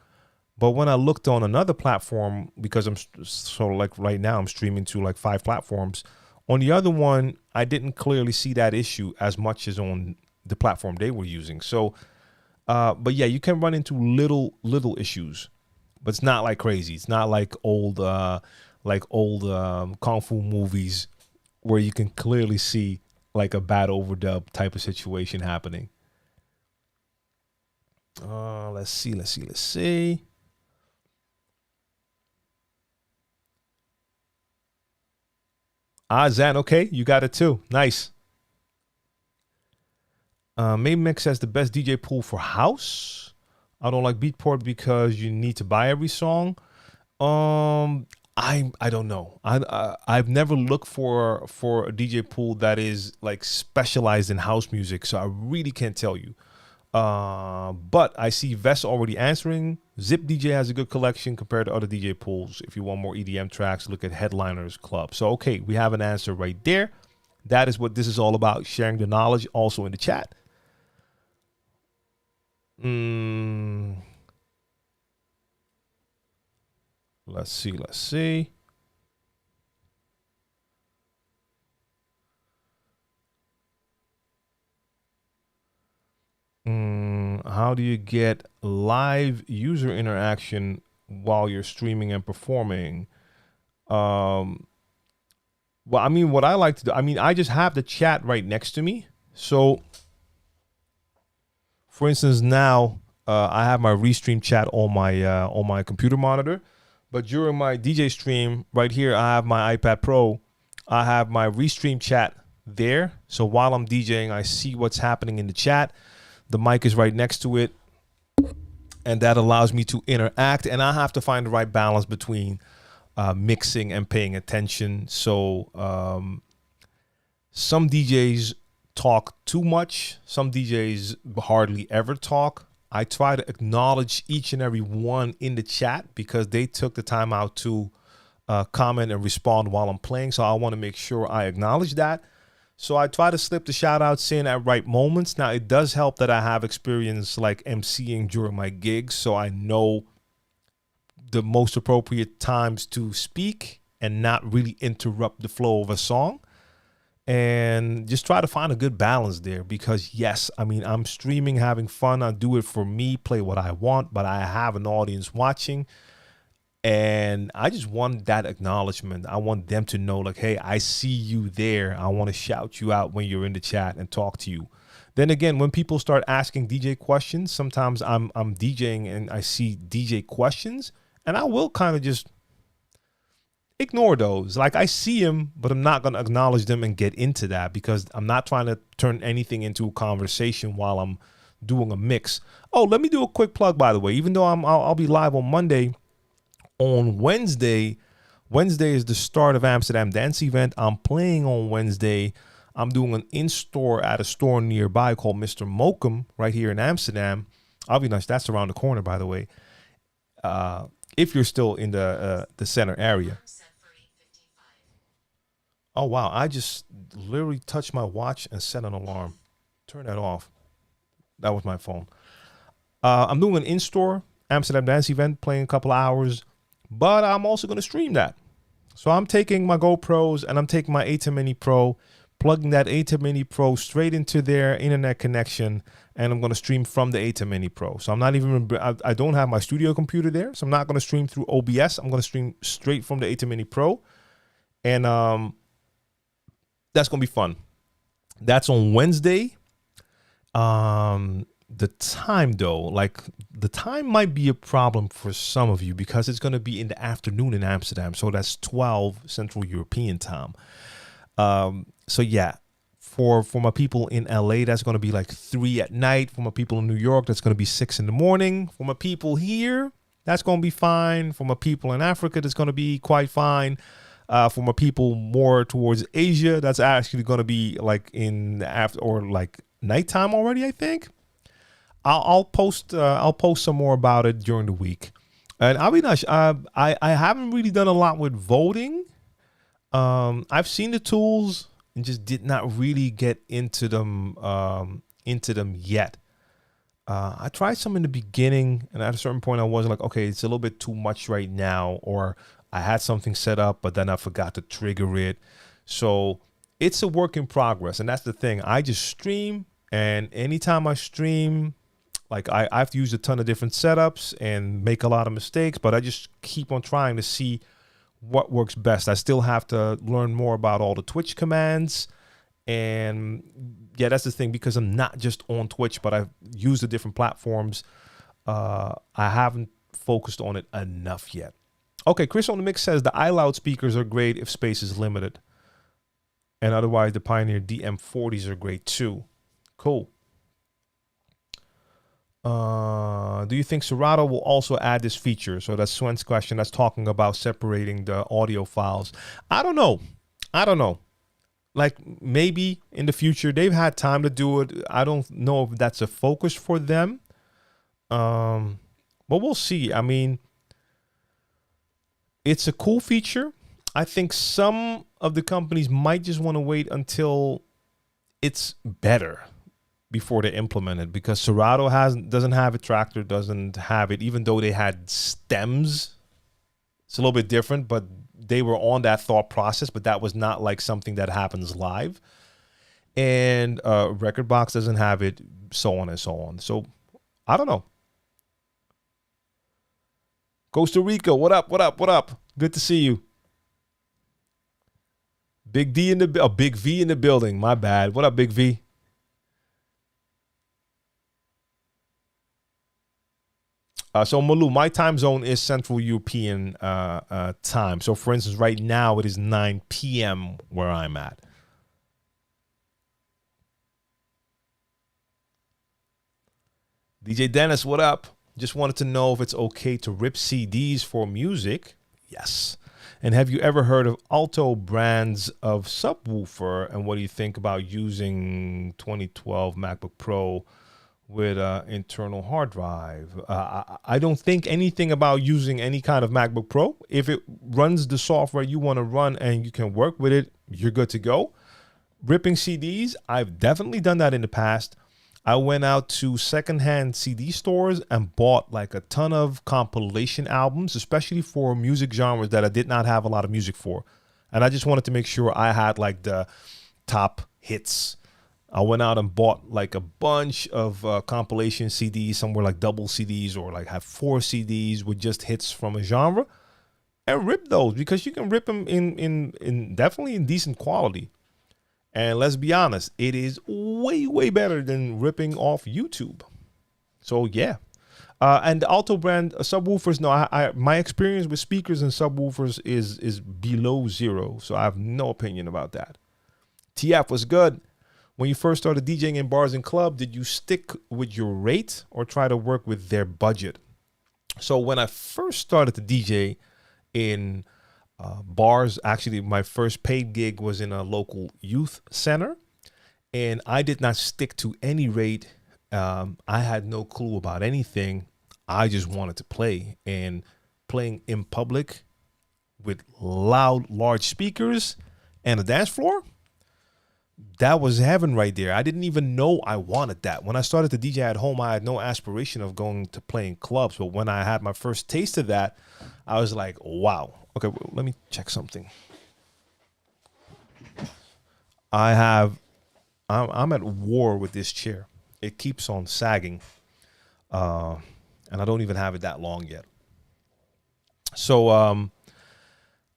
But when I looked on another platform, because I'm sort of like right now, I'm streaming to like 5 platforms. On the other one, I didn't clearly see that issue as much as on the platform they were using. So, but yeah, you can run into little issues, but it's not like crazy. It's not like old Kung Fu movies where you can clearly see like a bad overdub type of situation happening. Let's see. Zan, okay, you got it too. Nice. Maymix has the best DJ pool for house. I don't like Beatport because you need to buy every song. I don't know. I've never looked for a DJ pool that is like specialized in house music, so I really can't tell you. But I see Vest already answering. Zip DJ has a good collection compared to other DJ pools. If you want more EDM tracks, look at Headliners Club. So, okay, we have an answer right there. That is what this is all about, sharing the knowledge also in the chat. Let's see. How do you get live user interaction while you're streaming and performing? Well, I mean, what I like to do, I mean, I just have the chat right next to me. So, for instance, now I have my Restream chat on my computer monitor. But during my DJ stream right here, I have my iPad Pro. I have my Restream chat there. So while I'm DJing, I see what's happening in the chat. The mic is right next to it, and that allows me to interact. And I have to find the right balance between mixing and paying attention. So some DJs talk too much. Some DJs hardly ever talk. I try to acknowledge each and every one in the chat because they took the time out to comment and respond while I'm playing. So I want to make sure I acknowledge that. So I try to slip the shout outs in at right moments. Now, it does help that I have experience like emceeing during my gigs, so I know the most appropriate times to speak and not really interrupt the flow of a song. And just try to find a good balance there because, yes, I mean, I'm streaming, having fun. I do it for me, play what I want, but I have an audience watching. And I just want that acknowledgement. I want them to know, like, hey, I see you there. I want to shout you out when you're in the chat and talk to you. Then again, when people start asking DJ questions, sometimes I'm DJing and I see DJ questions, and I will kind of just, ignore those. Like, I see them, but I'm not going to acknowledge them and get into that because I'm not trying to turn anything into a conversation while I'm doing a mix. Oh, let me do a quick plug, by the way. Even though I'll be live on Monday, on Wednesday is the start of Amsterdam Dance Event. I'm playing on Wednesday. I'm doing an in-store at a store nearby called Mr. Mokum right here in Amsterdam. I'll be nice. That's around the corner, by the way. If you're still in the center area. Oh, wow. I just literally touched my watch and set an alarm. Turn that off. That was my phone. I'm doing an in-store Amsterdam Dance Event, playing a couple hours, but I'm also going to stream that. So I'm taking my GoPros and I'm taking my ATEM Mini Pro, plugging that ATEM Mini Pro straight into their internet connection, and I'm going to stream from the ATEM Mini Pro. So I'm not even, I don't have my studio computer there, so I'm not going to stream through OBS. I'm going to stream straight from the ATEM Mini Pro, and that's going to be fun. That's on Wednesday. The time though, like the time might be a problem for some of you because it's going to be in the afternoon in Amsterdam. So that's 12 Central European time. So yeah, for my people in LA, that's going to be like 3 at night. For my people in New York, that's going to be 6 in the morning. For my people here, that's going to be fine. For my people in Africa, that's going to be quite fine. For my people more towards Asia, that's actually going to be like in the after or like nighttime already, I think. I'll post some more about it during the week. And I'll be nice. I haven't really done a lot with voting. I've seen the tools and just did not really get into them yet. I tried some in the beginning, and at a certain point I was like, okay, it's a little bit too much right now, or I had something set up, but then I forgot to trigger it. So it's a work in progress, and that's the thing. I just stream, and anytime I stream, like I have to use a ton of different setups and make a lot of mistakes, but I just keep on trying to see what works best. I still have to learn more about all the Twitch commands. And yeah, that's the thing, because I'm not just on Twitch, but I've used the different platforms. I haven't focused on it enough yet. Okay, Chris on the Mix says the iLoud speakers are great if space is limited. And otherwise, the Pioneer DM40s are great too. Cool. Do you think Serato will also add this feature? So that's Swen's question. That's talking about separating the audio files. I don't know. Like maybe in the future. They've had time to do it. I don't know if that's a focus for them. But we'll see. I mean, it's a cool feature. I think some of the companies might just want to wait until it's better before they implement it, because Serato doesn't have it, Tractor doesn't have it, even though they had stems. It's a little bit different, but they were on that thought process, but that was not like something that happens live. And Rekordbox doesn't have it, so on and so on. So I don't know. Costa Rica, what up? Good to see you. Big V in the building. My bad. What up, Big V? So Malu, my time zone is Central European time. So for instance, right now it is 9 p.m. where I'm at. DJ Dennis, what up? Just wanted to know if it's okay to rip CDs for music. Yes. And have you ever heard of Alto brands of subwoofer? And what do you think about using 2012 MacBook Pro with internal hard drive? I don't think anything about using any kind of MacBook Pro. If it runs the software you want to run and you can work with it, you're good to go. Ripping CDs, I've definitely done that in the past. I went out to secondhand CD stores and bought like a ton of compilation albums, especially for music genres that I did not have a lot of music for. And I just wanted to make sure I had like the top hits. I went out and bought like a bunch of compilation CDs, somewhere like double CDs, or like have 4 CDs with just hits from a genre, and rip those, because you can rip them in definitely in decent quality. And let's be honest, it is way better than ripping off YouTube. So yeah, And the Alto brand subwoofers, no, my experience with speakers and subwoofers is below zero, so I have no opinion about that. TF was good. When you first started DJing in bars and club, did you stick with your rate or try to work with their budget? So when I first started to DJ in bars, actually my first paid gig was in a local youth center, and I did not stick to any rate. I had no clue about anything. I just wanted to play, and playing in public with loud, large speakers and a dance floor, that was heaven right there. I didn't even know I wanted that. When I started to DJ at home, I had no aspiration of going to play in clubs. But when I had my first taste of that, I was like, wow. Okay, well, let me check something. I'm at war with this chair. It keeps on sagging. And I don't even have it that long yet. So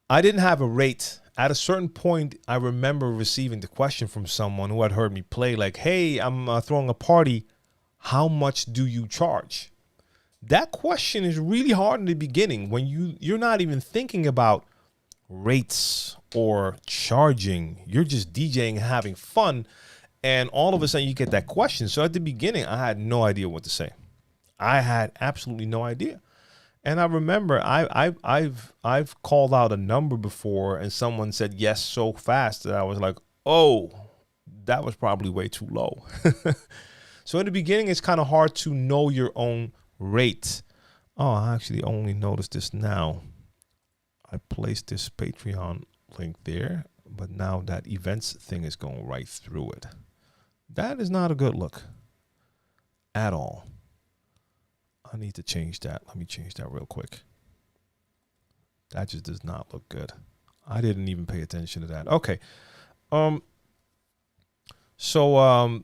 I didn't have a rate. At a certain point, I remember receiving the question from someone who had heard me play, like, hey, I'm throwing a party. How much do you charge? That question is really hard in the beginning when you're not even thinking about rates or charging. You're just DJing and having fun. And all of a sudden you get that question. So at the beginning, I had no idea what to say. I had absolutely no idea. And I remember I've called out a number before and someone said yes so fast that I was like, oh, that was probably way too low. So in the beginning, it's kind of hard to know your own rate. Oh, I actually only noticed this now. I placed this Patreon link there, but now that events thing is going right through it. That is not a good look at all. I need to change that. Let me change that real quick. That just does not look good. I didn't even pay attention to that. Okay. So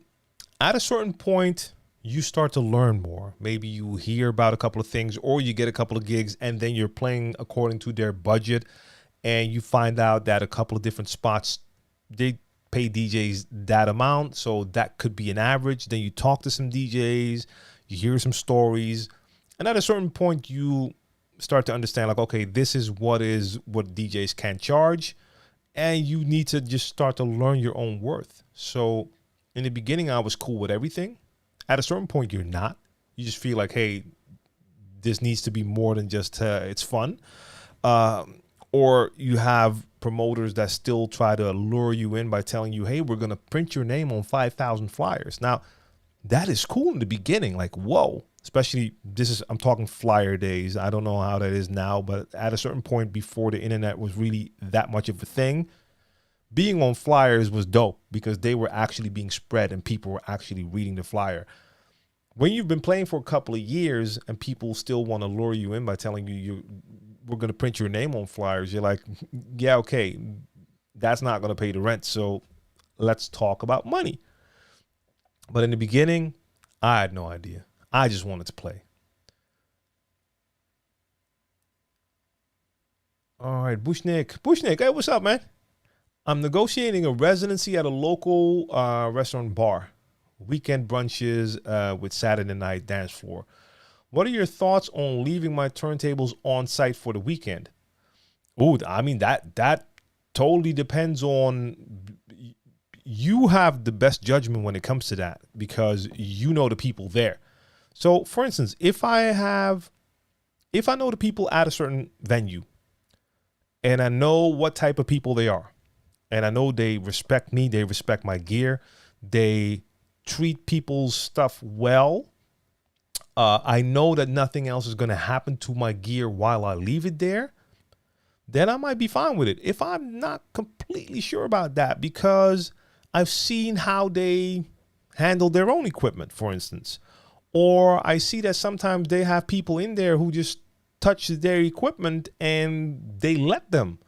at a certain point, you start to learn more. Maybe you hear about a couple of things, or you get a couple of gigs and then you're playing according to their budget, and you find out that a couple of different spots, they pay DJs that amount. So that could be an average. Then you talk to some DJs, you hear some stories. And at a certain point, you start to understand, like, okay, this is what DJs can charge. And you need to just start to learn your own worth. So in the beginning, I was cool with everything. At a certain point, you're not. You just feel like, hey, this needs to be more than just it's fun. Or you have promoters that still try to lure you in by telling you, hey, we're going to print your name on 5,000 flyers. Now, that is cool in the beginning. Like, whoa. Especially, I'm talking flyer days. I don't know how that is now, but at a certain point before the internet was really that much of a thing, being on flyers was dope because they were actually being spread and people were actually reading the flyer. When you've been playing for a couple of years and people still want to lure you in by telling you we're going to print your name on flyers, you're like, yeah, okay, that's not going to pay the rent. So let's talk about money. But in the beginning, I had no idea. I just wanted to play. All right, Bushnik, hey, what's up, man? I'm negotiating a residency at a local restaurant bar. Weekend brunches with Saturday night dance floor. What are your thoughts on leaving my turntables on site for the weekend? Oh, I mean, that totally depends on... You have the best judgment when it comes to that because you know the people there. So, for instance, if I know the people at a certain venue and I know what type of people they are and I know they respect me, they respect my gear, they treat people's stuff well, I know that nothing else is going to happen to my gear while I leave it there, then I might be fine with it. If I'm not completely sure about that because I've seen how they handle their own equipment, for instance. Or I see that sometimes they have people in there who just touch their equipment and they let them.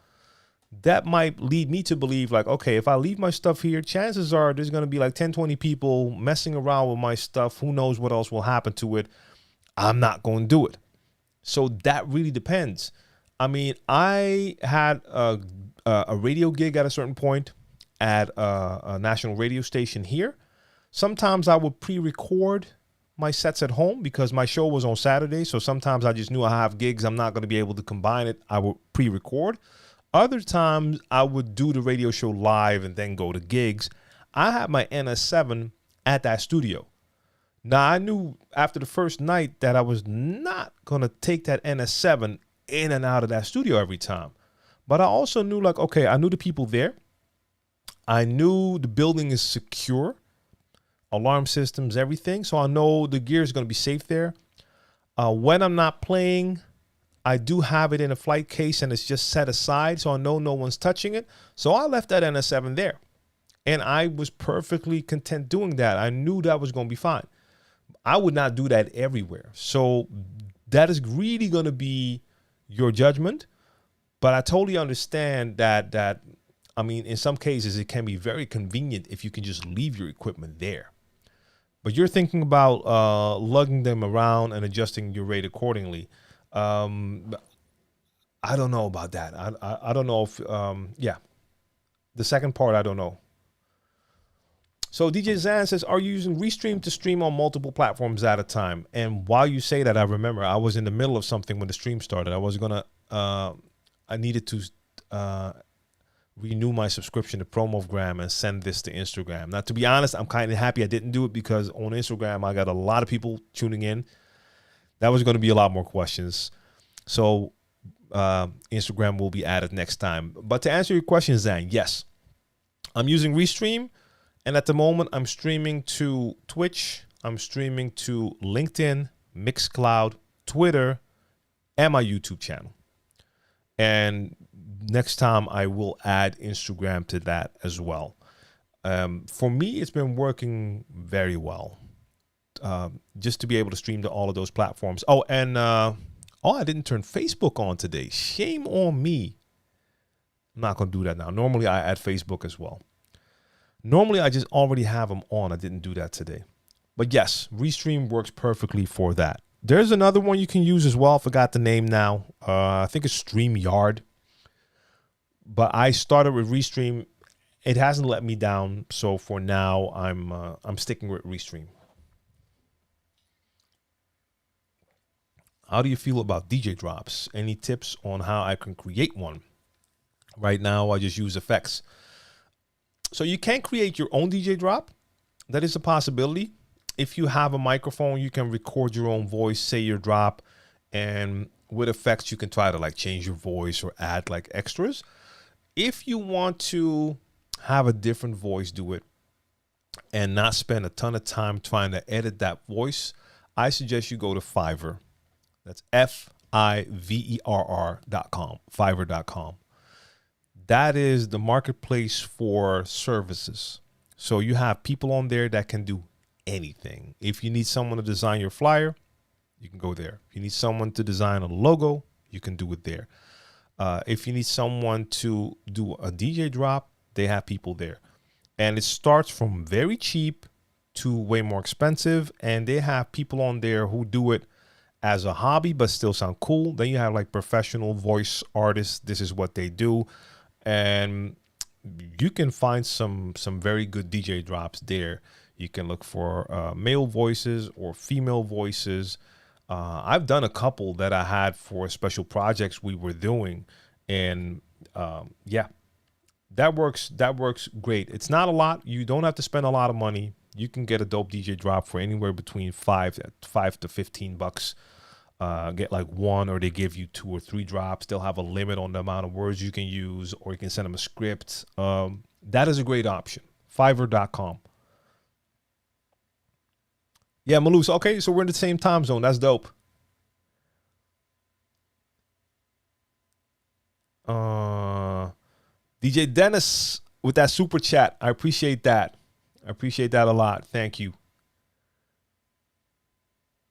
That might lead me to believe like, okay, if I leave my stuff here, chances are there's going to be like 10, 20 people messing around with my stuff. Who knows what else will happen to it? I'm not going to do it. So that really depends. I mean, I had a radio gig at a certain point at a national radio station here. Sometimes I would pre-record my sets at home because my show was on Saturday. So sometimes I just knew I have gigs I'm not going to be able to combine it. I would pre-record. Other times I would do the radio show live and then go to gigs. I had my NS7 at that studio. Now, I knew after the first night that I was not going to take that NS7 in and out of that studio every time. But I also knew, like, okay, I knew the people there. I knew the building is secure, alarm systems, everything. So I know the gear is going to be safe there. When I'm not playing, I do have it in a flight case and it's just set aside. So I know no one's touching it. So I left that NS7 there. And I was perfectly content doing that. I knew that was going to be fine. I would not do that everywhere. So that is really going to be your judgment. But I totally understand that I mean, in some cases, it can be very convenient if you can just leave your equipment there. But you're thinking about lugging them around and adjusting your rate accordingly. I don't know about that. I don't know if, yeah. The second part, I don't know. So DJ Zan says, are you using Restream to stream on multiple platforms at a time? And while you say that, I remember I was in the middle of something when the stream started. I was going to, I needed to renew my subscription to Promogram and send this to Instagram. Now, to be honest, I'm kind of happy I didn't do it because on Instagram, I got a lot of people tuning in. That was going to be a lot more questions. So Instagram will be added next time. But to answer your question, Zan, yes, I'm using Restream. And at the moment, I'm streaming to Twitch, I'm streaming to LinkedIn, Mixcloud, Twitter, and my YouTube channel. And next time, I will add Instagram to that as well. For me, it's been working very well. Just to be able to stream to all of those platforms. Oh, and I didn't turn Facebook on today. Shame on me. I'm not going to do that now. Normally, I add Facebook as well. Normally, I just already have them on. I didn't do that today. But yes, Restream works perfectly for that. There's another one you can use as well. I forgot the name now. I think it's StreamYard. But I started with Restream. It hasn't let me down. So for now, I'm sticking with Restream. How do you feel about DJ drops? Any tips on how I can create one? Right now, I just use effects. So you can create your own DJ drop. That is a possibility. If you have a microphone, you can record your own voice, say your drop, and with effects, you can try to like change your voice or add like extras. If you want to have a different voice do it and not spend a ton of time trying to edit that voice, I suggest you go to Fiverr. That's Fiverr.com, Fiverr.com. That is the marketplace for services. So you have people on there that can do anything. If you need someone to design your flyer, you can go there. If you need someone to design a logo, you can do it there. If you need someone to do a DJ drop, they have people there. And it starts from very cheap to way more expensive. And they have people on there who do it as a hobby, but still sound cool. Then you have like professional voice artists. This is what they do. And you can find some very good DJ drops there. You can look for male voices or female voices. I've done a couple that I had for special projects we were doing. And yeah, that works great. It's not a lot. You don't have to spend a lot of money. You can get a dope DJ drop for anywhere between $5 to $15. Get like one, or they give you 2 or 3 drops. They'll have a limit on the amount of words you can use, or you can send them a script. That is a great option. Fiverr.com. Yeah, Maloose. Okay, so we're in the same time zone. That's dope. DJ Dennis with that super chat. I appreciate that. I appreciate that a lot. Thank you.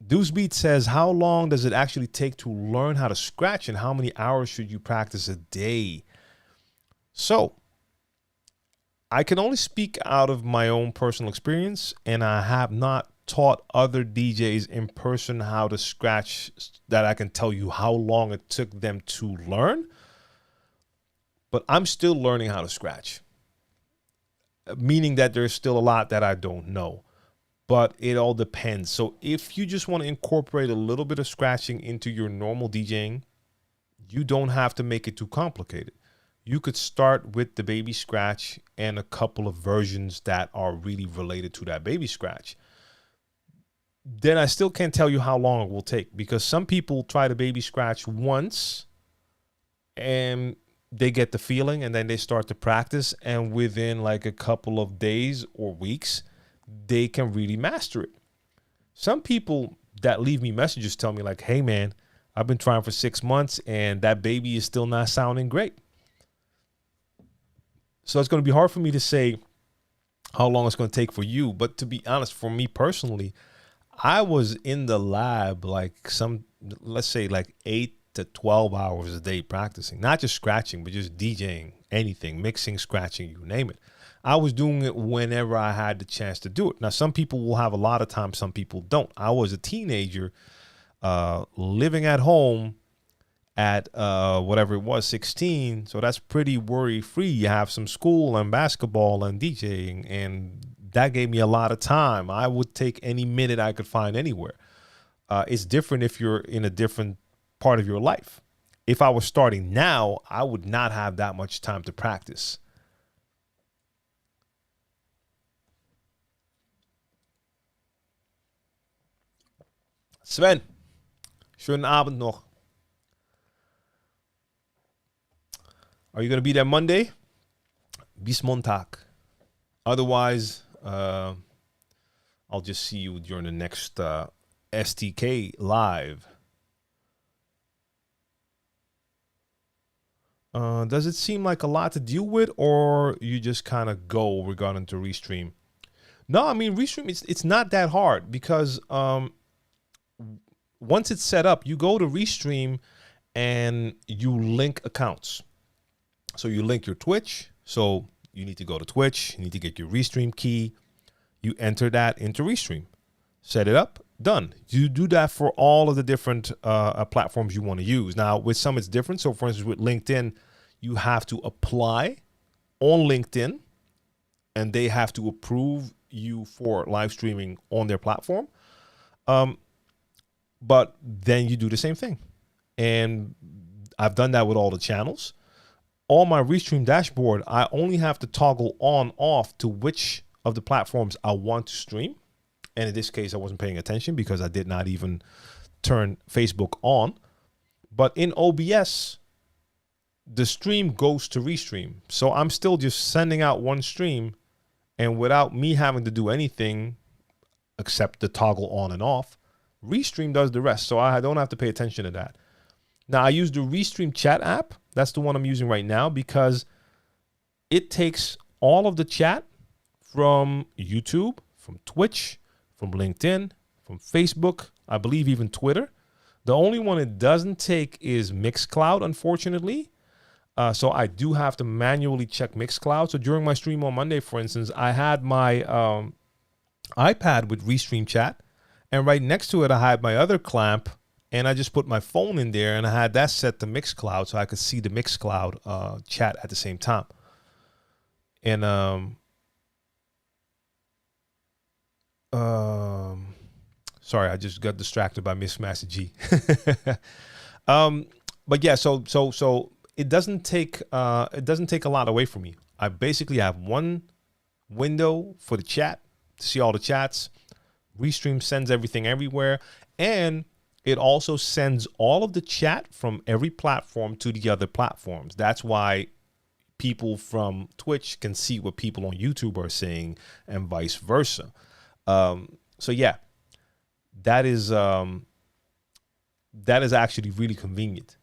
Deuce Beat says, how long does it actually take to learn how to scratch, and how many hours should you practice a day? So I can only speak out of my own personal experience, and I have not taught other DJs in person how to scratch that I can tell you how long it took them to learn. But I'm still learning how to scratch, meaning that there's still a lot that I don't know. but it all depends. So if you just want to incorporate a little bit of scratching into your normal DJing, you don't have to make it too complicated. You could start with the baby scratch and a couple of versions that are really related to that baby scratch. Then I still can't tell you how long it will take, because some people try the baby scratch once and they get the feeling and then they start to practice, and within like a couple of days or weeks, they can really master it. Some people that leave me messages tell me like, hey man, I've been trying for 6 months and that baby is still not sounding great. So it's going to be hard for me to say how long it's going to take for you. But to be honest, for me personally, I was in the lab like let's say like 8 to 12 hours a day practicing, not just scratching, but just DJing, anything, mixing, scratching, you name it. I was doing it whenever I had the chance to do it. Now, some people will have a lot of time, some people don't. I was a teenager living at home at whatever it was, 16. So that's pretty worry-free. You have some school and basketball and DJing, and that gave me a lot of time. I would take any minute I could find anywhere. It's different if you're in a different part of your life. If I was starting now, I would not have that much time to practice. Sven, schönen Abend noch. Are you going to be there Monday? Bis Montag. Otherwise, I'll just see you during the next STK live. Does it seem like a lot to deal with, or you just kind of go regarding to Restream? No, I mean, Restream, it's not that hard, because once it's set up, you go to Restream and you link accounts. So you link your Twitch. So you need to go to Twitch. You need to get your Restream key. You enter that into Restream. Set it up. Done. You do that for all of the different platforms you want to use. Now, with some, it's different. So, for instance, with LinkedIn, you have to apply on LinkedIn, and they have to approve you for live streaming on their platform. But then you do the same thing. And I've done that with all the channels. On my Restream dashboard, I only have to toggle on off to which of the platforms I want to stream. And in this case, I wasn't paying attention because I did not even turn Facebook on. But in OBS, the stream goes to Restream. So I'm still just sending out one stream, and without me having to do anything except the toggle on and off, Restream does the rest. So I don't have to pay attention to that. Now, I use the Restream chat app. That's the one I'm using right now, because it takes all of the chat from YouTube, from Twitch, from LinkedIn, from Facebook, I believe even Twitter. The only one it doesn't take is Mixcloud, unfortunately. So I do have to manually check Mixcloud. So during my stream on Monday, for instance, I had my iPad with Restream chat, and right next to it, I had my other clamp, and I just put my phone in there, and I had that set to Mixcloud so I could see the Mixcloud chat at the same time. And sorry, I just got distracted by Miss Master G. But yeah, so it doesn't take a lot away from me. I basically have one window for the chat to see all the chats. Restream sends everything everywhere, and it also sends all of the chat from every platform to the other platforms. That's why people from Twitch can see what people on YouTube are saying, and vice versa. So yeah, that is actually really convenient.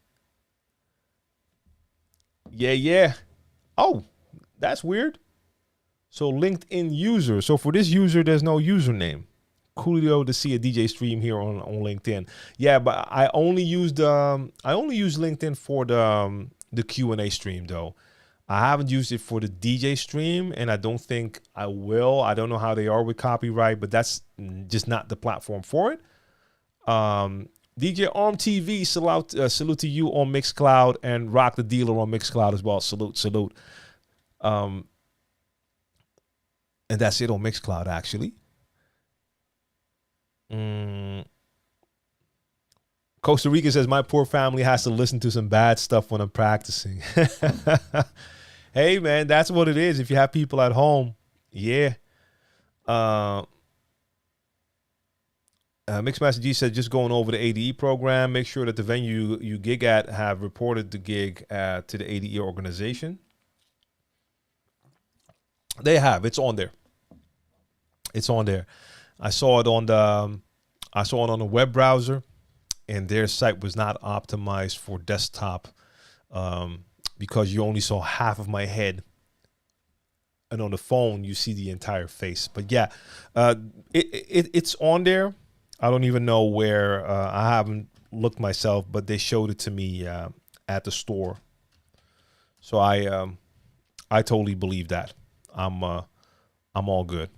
Yeah. Oh, that's weird. So LinkedIn user. So for this user, there's no username. Coolio to see a DJ stream here on LinkedIn. Yeah, but I only use LinkedIn for the Q&A stream though. I haven't used it for the DJ stream, and I don't think I will. I don't know how they are with copyright, but that's just not the platform for it. DJ Arm TV, salute to you on Mixcloud, and Rock the Dealer on Mixcloud as well. Salute. And that's it on Mixcloud, actually. Mm, Costa Rica says, my poor family has to listen to some bad stuff when I'm practicing. Hey, man, that's what it is. If you have people at home, yeah. Mixmaster G said, just going over the ADE program, make sure that the venue you gig at have reported the gig to the ADE organization. They have. It's on there. It's on there. I saw it on the web browser, and their site was not optimized for desktop because you only saw half of my head, and on the phone you see the entire face. But yeah, it's on there. I don't even know where. I haven't looked myself, but they showed it to me at the store. So I totally believe that. I'm all good.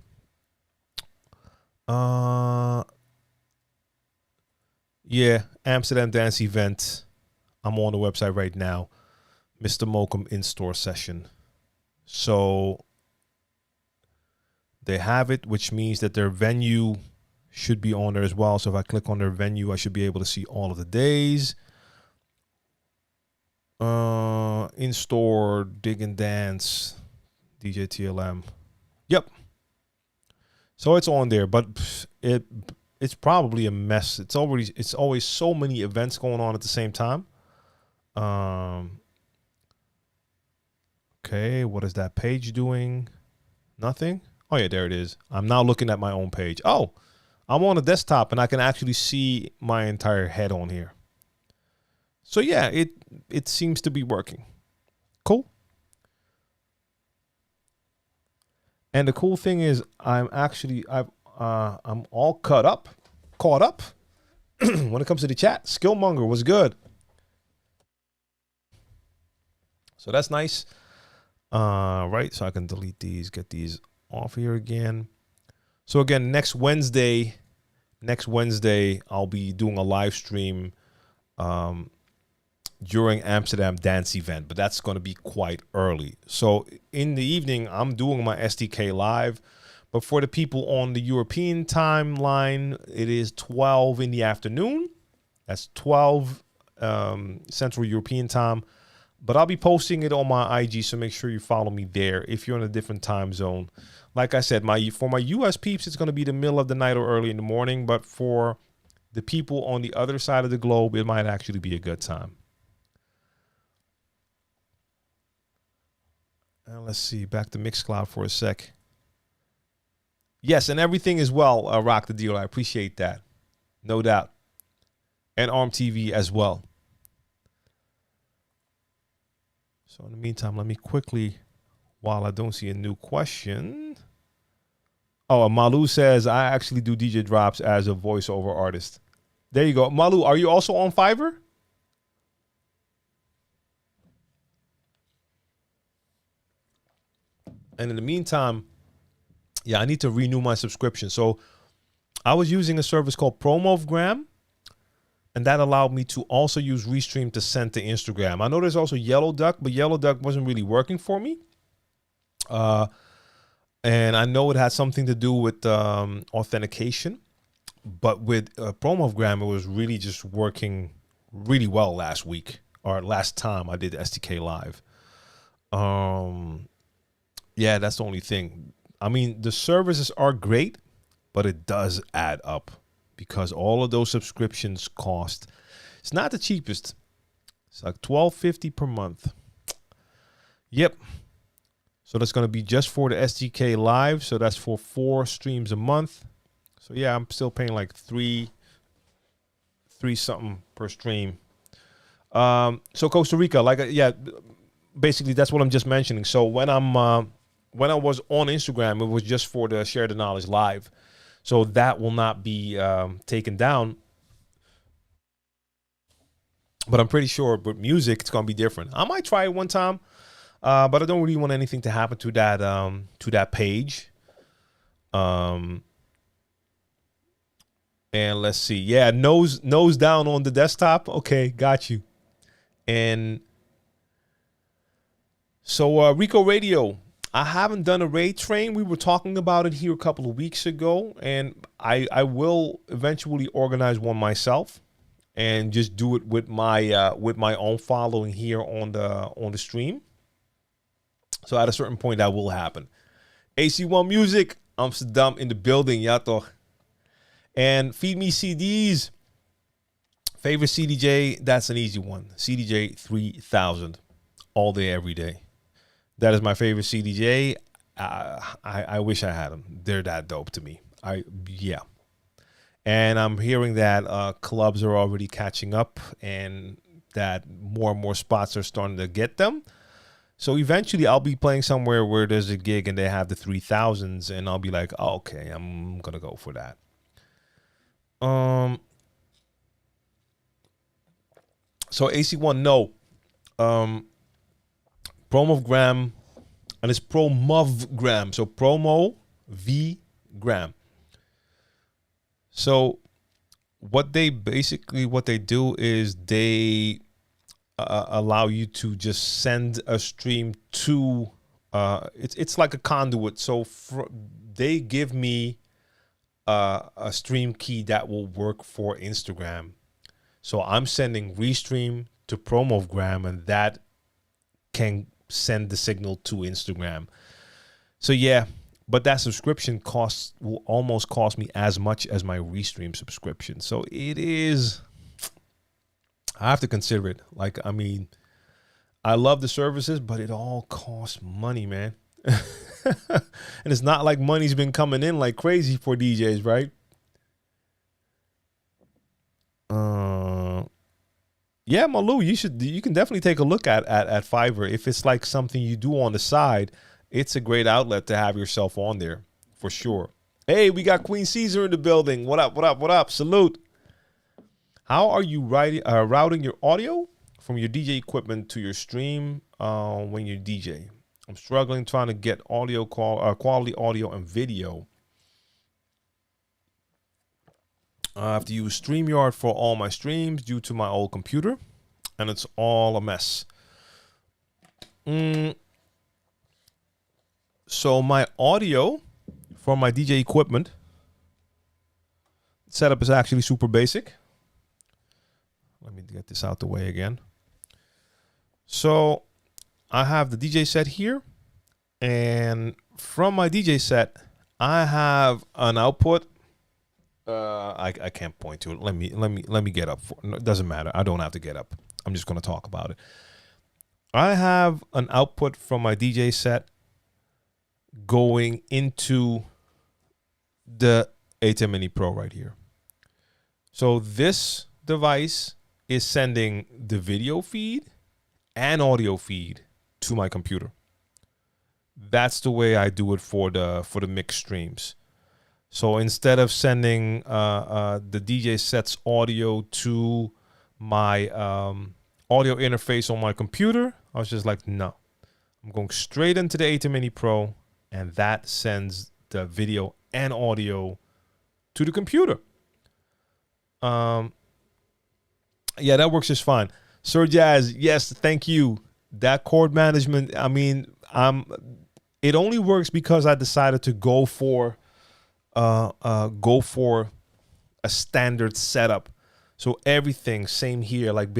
Yeah, Amsterdam dance event. I'm on the website right now. Mr. Mokum in-store session. So they have it, which means that their venue should be on there as well. So if I click on their venue, I should be able to see all of the days. In-store, dig and dance, DJ TLM. Yep. So it's on there, but it's probably a mess. It's always so many events going on at the same time. Okay, what is that page doing? Nothing? Oh yeah, there it is. I'm now looking at my own page. Oh, I'm on a desktop and I can actually see my entire head on here. So yeah, it seems to be working. Cool. And the cool thing is I'm all caught up when it comes to the chat. Skillmonger was good. So that's nice. Right, so I can delete these, get these off here again. So again, next Wednesday, I'll be doing a live stream during Amsterdam dance event, but that's going to be quite early. So in the evening, I'm doing my SDK live, but for the people on the European timeline, it is 12 in the afternoon. That's 12 Central European time. But I'll be posting it on my IG, so make sure you follow me there if you're in a different time zone. Like I said, for my US peeps, it's going to be the middle of the night or early in the morning. But for the people on the other side of the globe, it might actually be a good time. Let's see, back to Mixcloud for a sec. Yes, and everything as well, Rock the Deal. I appreciate that. No doubt. And ARM TV as well. So in the meantime, let me quickly, while I don't see a new question. Oh, Malu says, I actually do DJ drops as a voiceover artist. There you go. Malu, are you also on Fiverr? And in the meantime, yeah, I need to renew my subscription. So I was using a service called Promogram, and that allowed me to also use Restream to send to Instagram. I know there's also Yellow Duck, but Yellow Duck wasn't really working for me. And I know it had something to do with authentication. But with Promogram, it was really just working really well last week, or last time I did SDK Live. Yeah, that's the only thing. I mean, the services are great, but it does add up because all of those subscriptions cost. It's not the cheapest. It's like $12.50 per month. Yep. So that's going to be just for the SDK Live. So that's for 4 streams a month. So yeah, I'm still paying like three something per stream. So Costa Rica, like yeah, basically that's what I'm just mentioning. So when I was on Instagram, it was just for the Share the Knowledge Live. So that will not be taken down. But I'm pretty sure with music, it's going to be different. I might try it one time, but I don't really want anything to happen to that page. And let's see. Yeah, nose down on the desktop. Okay, got you. And so Rico Radio, I haven't done a raid train. We were talking about it here a couple of weeks ago, and I will eventually organize one myself and just do it with my own following here on the stream. So at a certain point that will happen. AC1 Music, Amsterdam in the building, ja toch. And Feed Me CDs. Favorite CDJ, that's an easy one. CDJ 3000, all day, every day. That is my favorite CDJ. I wish I had them. They're that dope to me. Yeah. And I'm hearing that clubs are already catching up and that more and more spots are starting to get them. So eventually I'll be playing somewhere where there's a gig and they have the 3000s and I'll be like, oh, okay, I'm going to go for that. So AC1, no. Promogram, and it's Promovgram. So Promo V Gram. So what they do is they allow you to just send a stream to it's like a conduit. So they give me a stream key that will work for Instagram. So I'm sending Restream to Promogram, and that can send the signal to Instagram. So yeah, but that subscription cost will almost cost me as much as my Restream subscription. So it is, I have to consider it. Like, I mean, I love the services, but it all costs money, man. And it's not like money's been coming in like crazy for DJs, right? Yeah, Malu, you can definitely take a look at Fiverr. If it's like something you do on the side, it's a great outlet to have yourself on there for sure. Hey, we got Queen Caesar in the building. What up, what up, what up? Salute. How are you routing your audio from your DJ equipment to your stream when you DJ? I'm struggling trying to get audio quality audio and video. I have to use StreamYard for all my streams due to my old computer, and it's all a mess. So my audio for my DJ equipment setup is actually super basic. Let me get this out the way again. So I have the DJ set here, and from my DJ set, I have an output. I can't point to it. Let me get up. No, it doesn't matter. I don't have to get up. I'm just going to talk about it. I have an output from my DJ set going into the A10 Mini Pro right here. So this device is sending the video feed and audio feed to my computer. That's the way I do it for the mixed streams. So instead of sending the DJ set's audio to my audio interface on my computer, I was just like, no. I'm going straight into the A10 Mini Pro, and that sends the video and audio to the computer. Yeah, that works just fine. Sir Jazz, yes, thank you. That chord management, I mean, it only works because I decided to go for a standard setup. So everything same here, like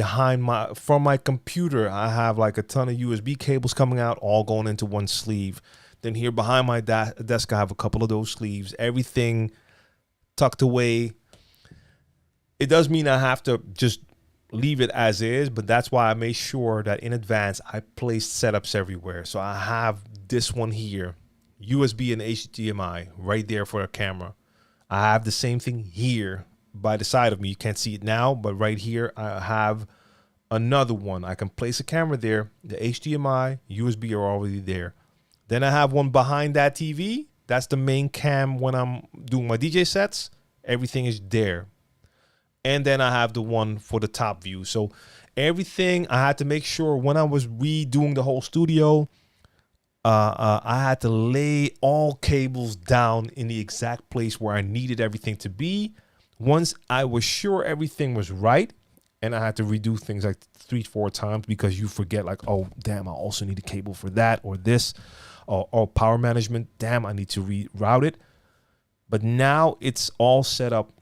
from my computer, I have like a ton of USB cables coming out, all going into one sleeve. Then here behind my desk, I have a couple of those sleeves, everything tucked away. It does mean I have to just leave it as is, but that's why I made sure that in advance I placed setups everywhere. So I have this one here, USB and HDMI right there for a camera. I have the same thing here by the side of me. You can't see it now, but right here I have another one. I can place a camera there. The HDMI, USB are already there. Then I have one behind that TV. That's the main cam when I'm doing my DJ sets. Everything is there. And then I have the one for the top view. So everything, I had to make sure when I was redoing the whole studio, I had to lay all cables down in the exact place where I needed everything to be. Once I was sure everything was right, and I had to redo things like 3-4 times because you forget, like, oh damn, I also need a cable for that or this, or power management. Damn, I need to reroute it. But now it's all set up.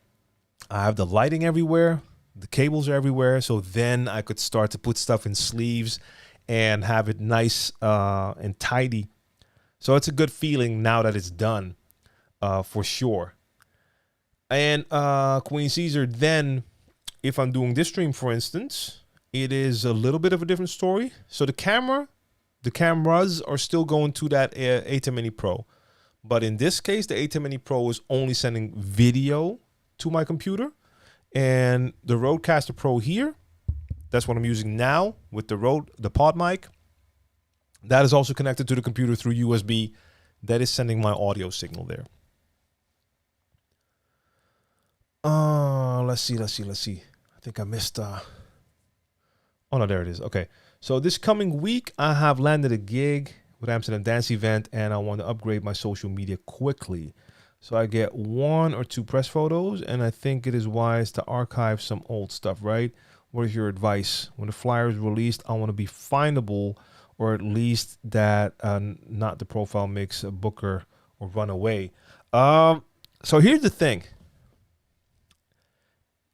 I have the lighting everywhere, the cables are everywhere, so then I could start to put stuff in sleeves and have it nice and tidy. So it's a good feeling now that it's done, for sure. And Queen Caesar, then if I'm doing this stream, for instance, it is a little bit of a different story. So the cameras are still going to that A10 Mini Pro. But in this case, the A10 Mini Pro is only sending video to my computer. And the Rodecaster Pro here, that's what I'm using now with the pod mic. That is also connected to the computer through USB. That is sending my audio signal there. Let's see. I think I missed. Oh no, there it is. Okay. So this coming week, I have landed a gig with Amsterdam Dance Event, and I want to upgrade my social media quickly. So I get 1 or 2 press photos, and I think it is wise to archive some old stuff, right? What is your advice? When the flyer is released, I want to be findable, or at least that not the profile makes a booker or run away. So here's the thing.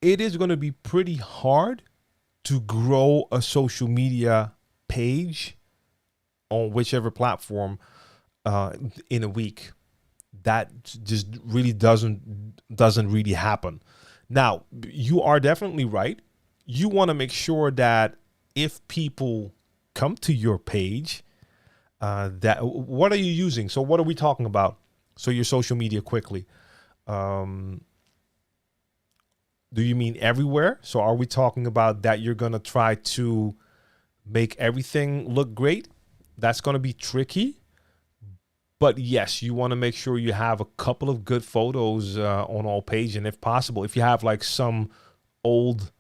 It is going to be pretty hard to grow a social media page on whichever platform in a week. That just really doesn't really happen. Now, you are definitely right. You want to make sure that if people come to your page, that what are you using? So what are we talking about? So your social media quickly. Do you mean everywhere? So are we talking about that you're going to try to make everything look great? That's going to be tricky. But yes, you want to make sure you have a couple of good photos on all pages. And if possible, if you have like some old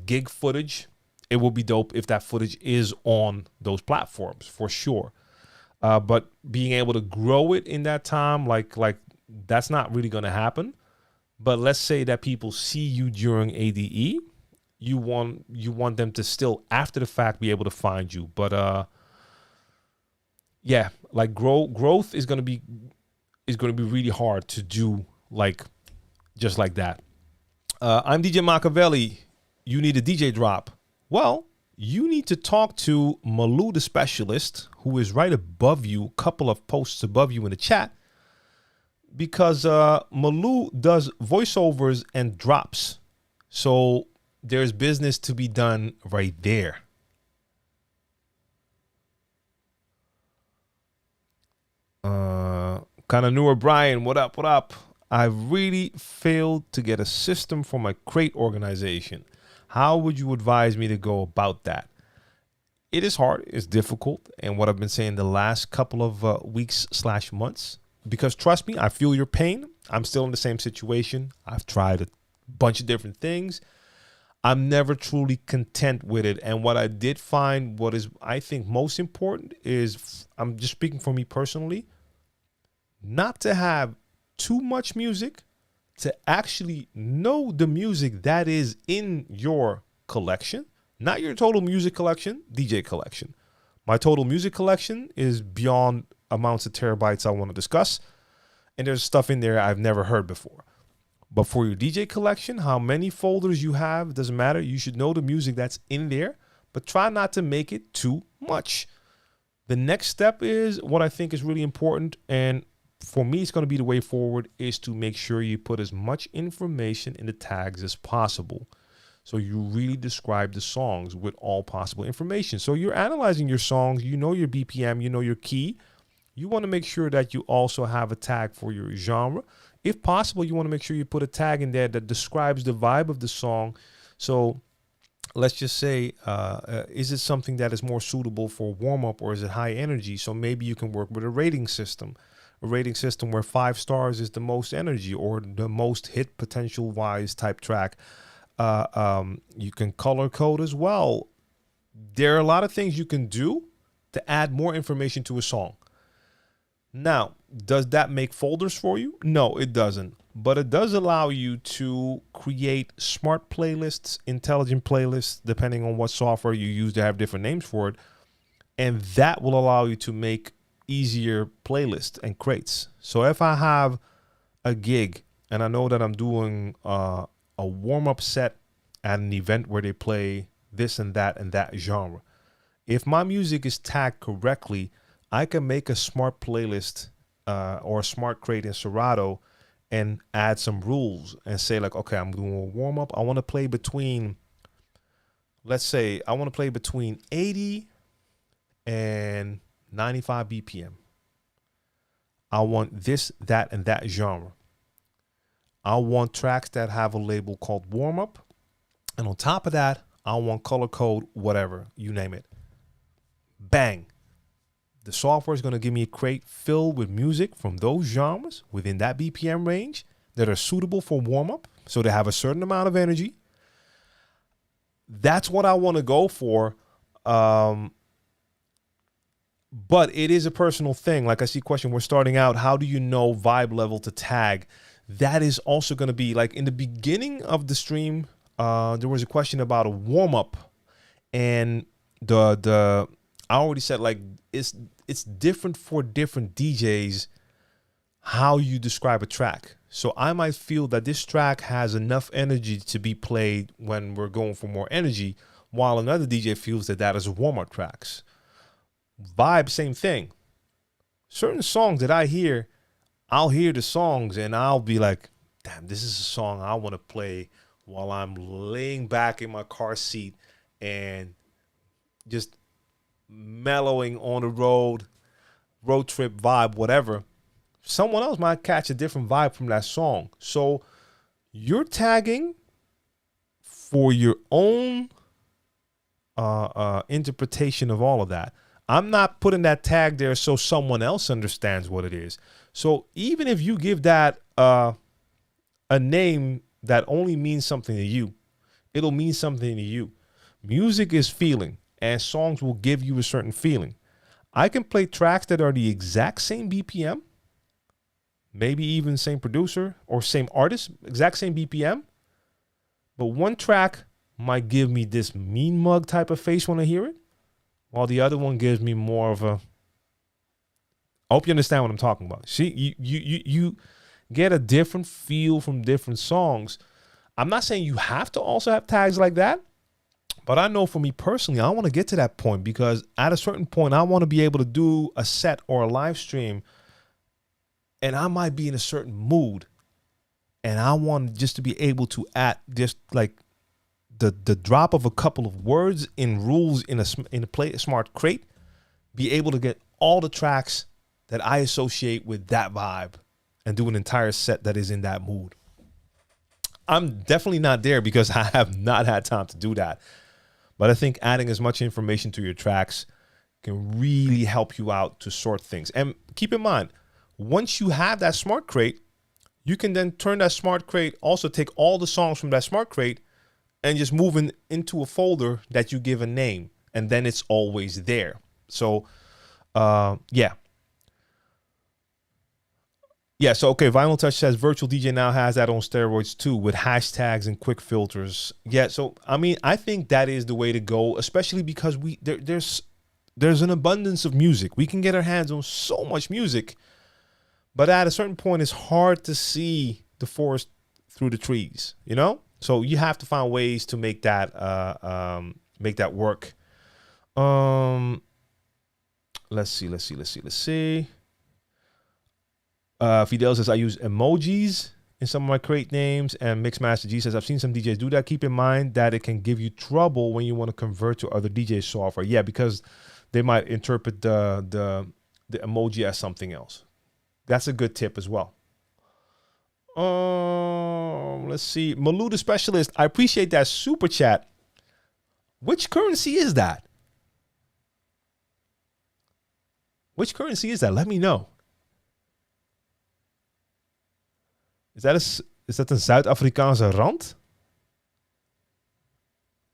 gig footage, it will be dope if that footage is on those platforms for sure. But being able to grow it in that time, like that's not really going to happen. But let's say that people see you during ADE, you want them to still after the fact be able to find you. But yeah, like growth is gonna be really hard to do, like just like that. I'm DJ Machiavelli. You need a DJ drop. Well, you need to talk to Malou the specialist, who is right above you, a couple of posts above you in the chat. Because Malou does voiceovers and drops. So there's business to be done right there. Kind of newer Brian, what up? I really failed to get a system for my crate organization. How would you advise me to go about that? It is hard, it's difficult, and what I've been saying the last couple of weeks/months. Because trust me, I feel your pain. I'm still in the same situation. I've tried a bunch of different things. I'm never truly content with it. And what I did find, what is, I think, most important is, I'm just speaking for me personally, not to have too much music, to actually know the music that is in your collection, not your total music collection, DJ collection. My total music collection is beyond amounts of terabytes I want to discuss, and there's stuff in there I've never heard before. But for your DJ collection, how many folders you have doesn't matter. You should know the music that's in there, but try not to make it too much. The next step is what I think is really important, and for me it's going to be the way forward, is to make sure you put as much information in the tags as possible. So you really describe the songs with all possible information. So you're analyzing your songs, you know your BPM, you know your key. You want to make sure that you also have a tag for your genre. If possible, you want to make sure you put a tag in there that describes the vibe of the song. So let's just say, is it something that is more suitable for warm-up, or is it high energy? So maybe you can work with a rating system where 5 stars is the most energy or the most hit potential wise type track. You can color code as well. There are a lot of things you can do to add more information to a song. Now, does that make folders for you? No, it doesn't. But it does allow you to create smart playlists, intelligent playlists, depending on what software you use. To have different names for it. And that will allow you to make easier playlists and crates. So if I have a gig and I know that I'm doing a warm-up set at an event where they play this and that genre, if my music is tagged correctly, I can make a smart playlist or a smart crate in Serato and add some rules and say like, okay, I'm doing a warm up. I want to play between, let's say I want to play between 80 and 95 BPM. I want this, that, and that genre. I want tracks that have a label called warm up. And on top of that, I want color code, whatever, you name it. Bang. The software is going to give me a crate filled with music from those genres within that BPM range that are suitable for warm-up. So they have a certain amount of energy. That's what I want to go for. But it is a personal thing. Like I see question, we're starting out. How do you know vibe level to tag? That is also going to be like in the beginning of the stream. There was a question about a warm-up. And I already said like it's different for different DJs how you describe a track. So I might feel that this track has enough energy to be played when we're going for more energy, while another DJ feels that that is a warm-up tracks. Vibe, same thing. Certain songs that I hear, I'll hear the songs and I'll be like, damn, this is a song I want to play while I'm laying back in my car seat and just mellowing on the road trip vibe, whatever. Someone else might catch a different vibe from that song. So you're tagging for your own interpretation of all of that. I'm not putting that tag there so someone else understands what it is. So even if you give that a name that only means something to you, it'll mean something to you. Music is feeling. And songs will give you a certain feeling. I can play tracks that are the exact same BPM, maybe even same producer or same artist, exact same BPM. But one track might give me this mean mug type of face when I hear it, while the other one gives me more of a. I hope you understand what I'm talking about. See, you get a different feel from different songs. I'm not saying you have to also have tags like that. But I know for me personally, I want to get to that point because at a certain point, I want to be able to do a set or a live stream and I might be in a certain mood and I want just to be able to add just like the drop of a couple of words in rules in a smart crate, be able to get all the tracks that I associate with that vibe and do an entire set that is in that mood. I'm definitely not there because I have not had time to do that. But I think adding as much information to your tracks can really help you out to sort things. And keep in mind, once you have that smart crate, you can then turn that smart crate, also take all the songs from that smart crate and just move into a folder that you give a name. And then it's always there. So, yeah. Yeah, so okay, Vinyl Touch says Virtual DJ now has that on steroids too with hashtags and quick filters. Yeah, so I mean, I think that is the way to go, especially because there's an abundance of music. We can get our hands on so much music, but at a certain point, it's hard to see the forest through the trees, you know? So you have to find ways to make that work. Let's see. Fidel says, I use emojis in some of my crate names, and Mixmaster G says, I've seen some DJs do that. Keep in mind that it can give you trouble when you want to convert to other DJ software. Yeah, because they might interpret the emoji as something else. That's a good tip as well. Let's see. Malou the Specialist, I appreciate that super chat. Which currency is that? Which currency is that? Let me know. Is that een Zuid-Afrikaanse rand?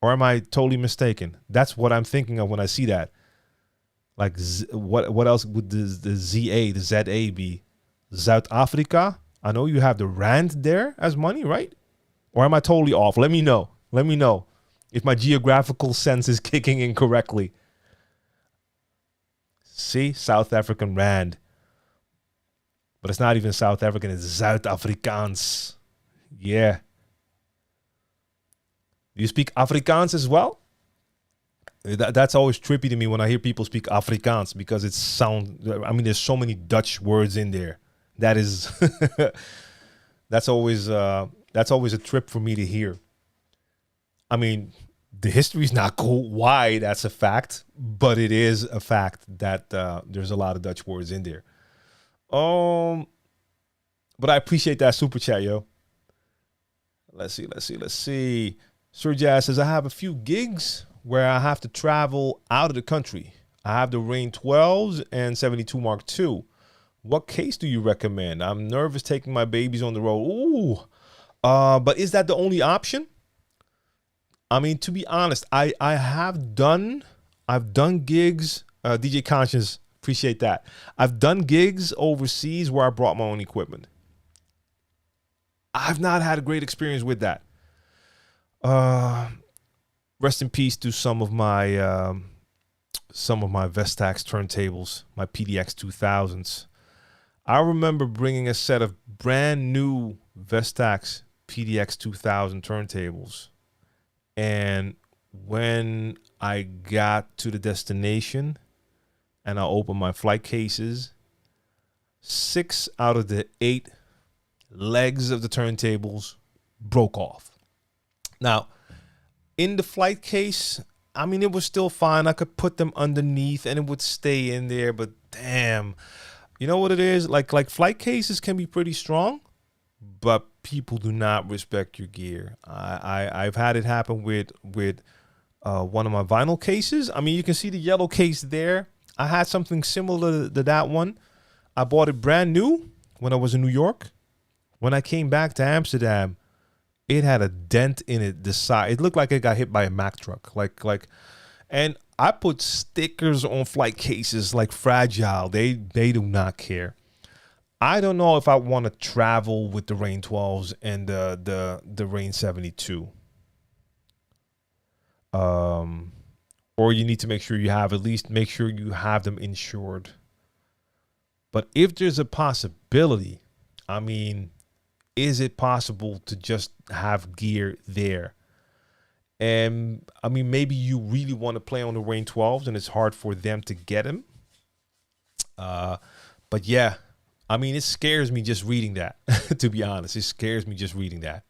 Or am I totally mistaken? That's what I'm thinking of when I see that. Like, what else would the ZA be? South Africa. I know you have the rand there as money, right? Or am I totally off? Let me know. Let me know if my geographical sense is kicking in correctly. See, South African rand. But it's not even South African, it's Zuid Afrikaans. Yeah. Do you speak Afrikaans as well? That's always trippy to me when I hear people speak Afrikaans, because it sounds, I mean, there's so many Dutch words in there. That is, that's always a trip for me to hear. I mean, the history is not cool. Why? That's a fact, but it is a fact that there's a lot of Dutch words in there. But I appreciate that super chat, yo. Let's see. Sir Jazz says, I have a few gigs where I have to travel out of the country. I have the Rain 12s and 72 Mark II. What case do you recommend? I'm nervous taking my babies on the road. Ooh. But is that the only option? I mean, to be honest, I've done gigs, DJ Conscious, appreciate that. I've done gigs overseas where I brought my own equipment. I've not had a great experience with that. Rest in peace to some of my Vestax turntables, my PDX 2000s. I remember bringing a set of brand new Vestax PDX 2000 turntables. And when I got to the destination and I opened my flight cases, 6 out of the 8 legs of the turntables broke off. Now, in the flight case, I mean, it was still fine. I could put them underneath and it would stay in there, but damn, you know what it is? Like flight cases can be pretty strong, but people do not respect your gear. I've had it happen with one of my vinyl cases. I mean, you can see the yellow case there. I had something similar to that one. I bought it brand new when I was in New York. When I came back to Amsterdam, it had a dent in it. The side, it looked like it got hit by a Mack truck. And I put stickers on flight cases like fragile. They do not care. I don't know if I want to travel with the Rain 12s and the Rain 72. Or you need to make sure you have them insured. But if there's a possibility, I mean, is it possible to just have gear there? And I mean, maybe you really want to play on the Rain 12s and it's hard for them to get them. But yeah, I mean, it scares me just reading that, to be honest. It scares me just reading that.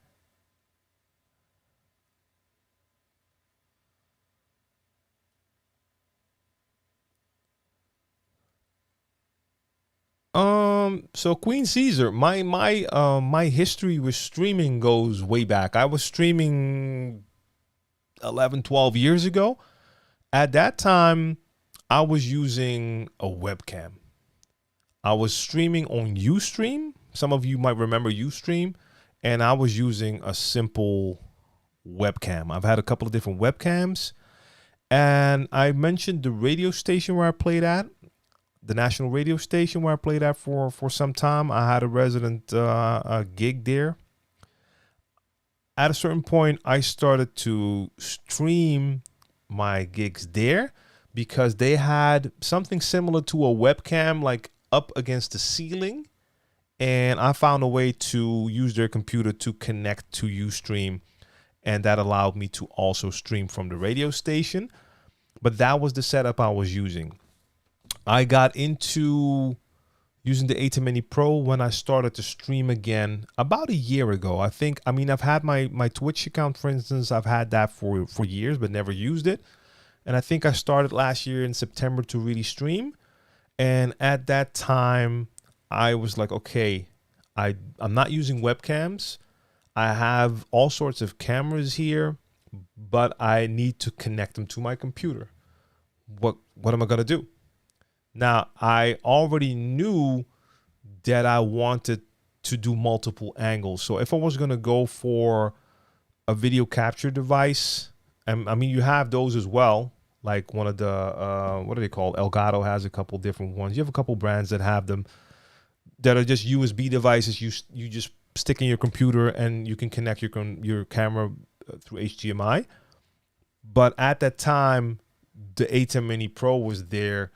So Queen Caesar, my history with streaming goes way back. I was streaming 11, 12 years ago. At that time, I was using a webcam. I was streaming on Ustream. Some of you might remember Ustream. And I was using a simple webcam. I've had a couple of different webcams. And I mentioned the radio station where I played at. The national radio station where I played at for some time. I had a resident gig there. At a certain point, I started to stream my gigs there because they had something similar to a webcam, like up against the ceiling. And I found a way to use their computer to connect to Ustream. And that allowed me to also stream from the radio station. But that was the setup I was using. I got into using the A10 Mini Pro when I started to stream again about a year ago. I've had my Twitch account, for instance. I've had that for years, but never used it. And I think I started last year in September to really stream. And at that time, I was like, okay, I'm not using webcams. I have all sorts of cameras here, but I need to connect them to my computer. What am I going to do? Now, I already knew that I wanted to do multiple angles. So if I was going to go for a video capture device, I mean, you have those as well. Like one of the, what are they called? Elgato has a couple different ones. You have a couple brands that have them. that are just USB devices. You just stick in your computer and you can connect your camera through HDMI. But at that time, the A10 Mini Pro was there,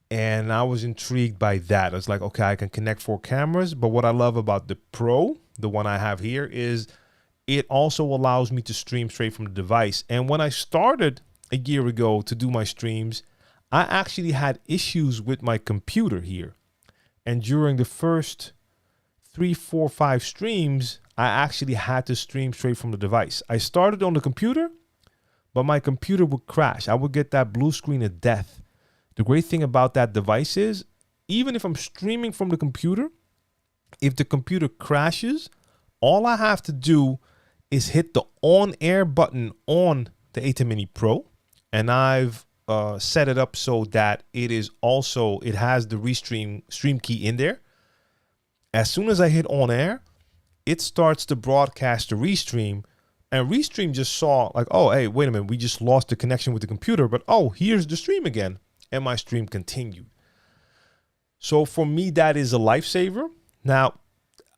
and I was intrigued by that. I was like, okay, I can connect 4 cameras. But what I love about the Pro, the one I have here, is it also allows me to stream straight from the device. And when I started a year ago to do my streams, I actually had issues with my computer here. And during the first 3, 4, 5 streams, I actually had to stream straight from the device. I started on the computer, but my computer would crash. I would get that blue screen of death. The great thing about that device is, even if I'm streaming from the computer, if the computer crashes, all I have to do is hit the on air button on the A10 Mini Pro. And I've set it up so that it has the Restream stream key in there. As soon as I hit on air, it starts to broadcast the Restream. And Restream just saw like, oh, hey, wait a minute, we just lost the connection with the computer, but oh, here's the stream again. And my stream continued. So for me, that is a lifesaver. Now,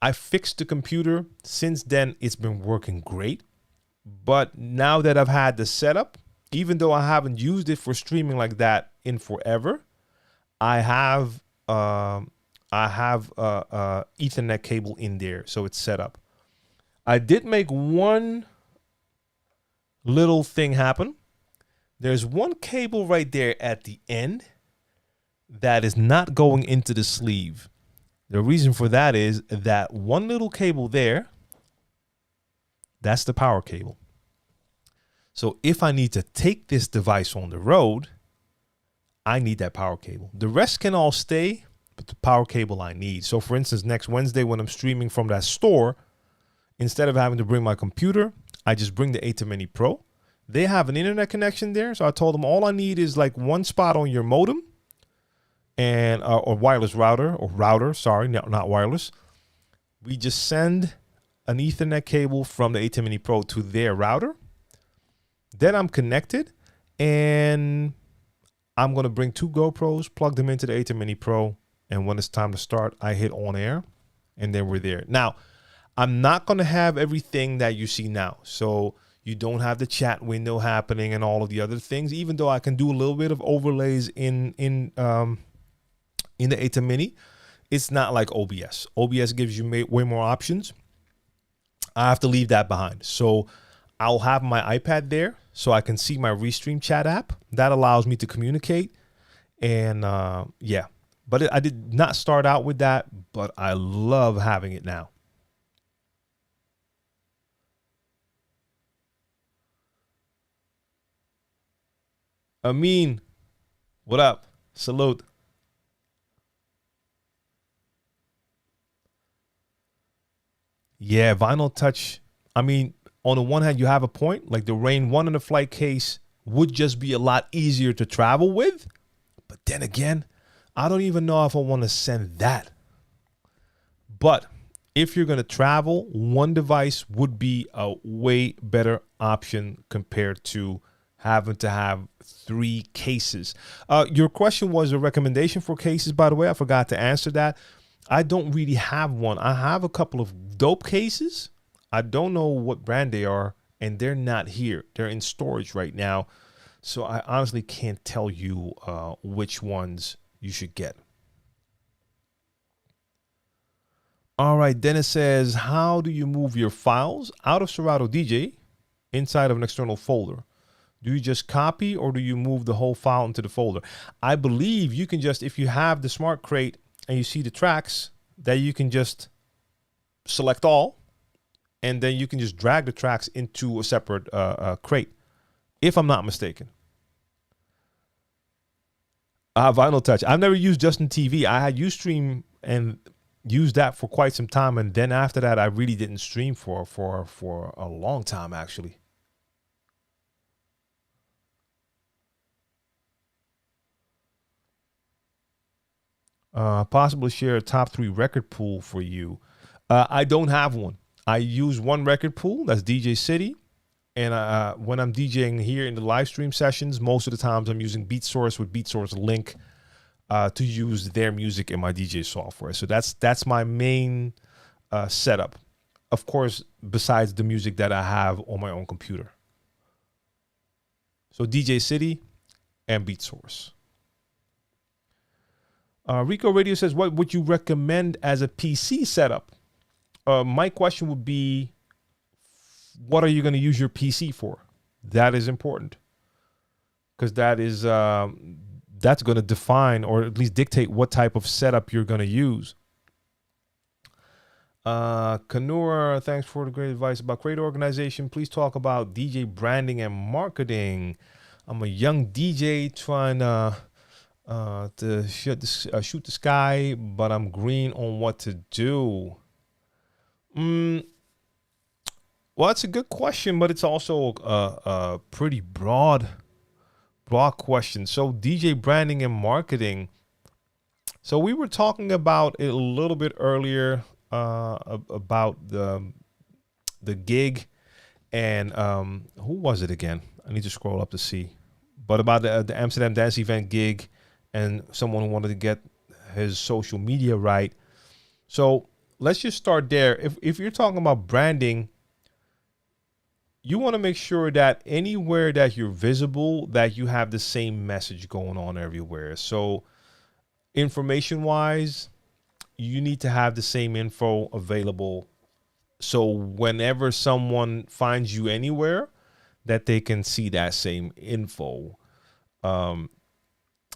I fixed the computer. Since then, it's been working great. But now that I've had the setup, even though I haven't used it for streaming like that in forever, I have Ethernet cable in there, so it's set up. I did make one little thing happen. There's one cable right there at the end that is not going into the sleeve. The reason for that is that one little cable there, that's the power cable. So if I need to take this device on the road, I need that power cable. The rest can all stay, but the power cable I need. So for instance, next Wednesday when I'm streaming from that store, instead of having to bring my computer, I just bring the A10 Mini Pro. They have an internet connection there. So I told them all I need is like one spot on your modem and or wireless router, sorry, no, not wireless. We just send an Ethernet cable from the A10 Mini Pro to their router. Then I'm connected, and I'm going to bring 2 GoPros, plug them into the A10 Mini Pro, and when it's time to start, I hit on air, and then we're there. Now, I'm not going to have everything that you see now. So you don't have the chat window happening and all of the other things, even though I can do a little bit of overlays in the A10 Mini. It's not like OBS. OBS gives you way more options. I have to leave that behind. So I'll have my iPad there so I can see my Restream chat app. That allows me to communicate. And yeah, but I did not start out with that, but I love having it now. Amin, what up? Salute. Yeah, vinyl touch. I mean, on the one hand, you have a point. Like the Rain 1 in the flight case would just be a lot easier to travel with. But then again, I don't even know if I want to send that. But if you're going to travel, one device would be a way better option compared to having to have 3 cases. Your question was a recommendation for cases, by the way. I forgot to answer that. I don't really have one. I have a couple of dope cases. I don't know what brand they are, and they're not here. They're in storage right now. So I honestly can't tell you which ones you should get. All right, Dennis says, how do you move your files out of Serato DJ inside of an external folder? Do you just copy or do you move the whole file into the folder? I believe you can just, if you have the Smart Crate and you see the tracks, that you can just select all, and then you can just drag the tracks into a separate crate, if I'm not mistaken. Vinyl Touch. I've never used Justin TV. I had Ustream and used that for quite some time, and then after that, I really didn't stream for a long time, actually. Possibly share a top 3 record pool for you. I don't have one. I use one record pool. That's DJ City. And when I'm DJing here in the live stream sessions, most of the times I'm using BeatSource with BeatSource link. to use their music in my DJ software. So that's my main setup. Of course, besides the music that I have on my own computer. So DJ City and BeatSource. Rico Radio says, what would you recommend as a PC setup? My question would be, what are you going to use your PC for? That is important, because that's going to define, or at least dictate, what type of setup you're going to use. Kanura, thanks for the great advice about great organization. Please talk about DJ branding and marketing. I'm a young DJ trying to shoot the sky, but I'm green on what to do. Well, it's a good question, but it's also a pretty broad question. So DJ branding and marketing. So we were talking about it a little bit earlier, about the gig, and who was it again? I need to scroll up to see. But about the Amsterdam Dance Event gig, and someone who wanted to get his social media right. So let's just start there. If you're talking about branding, you want to make sure that anywhere that you're visible, that you have the same message going on everywhere. So information-wise, you need to have the same info available. So whenever someone finds you anywhere, that they can see that same info.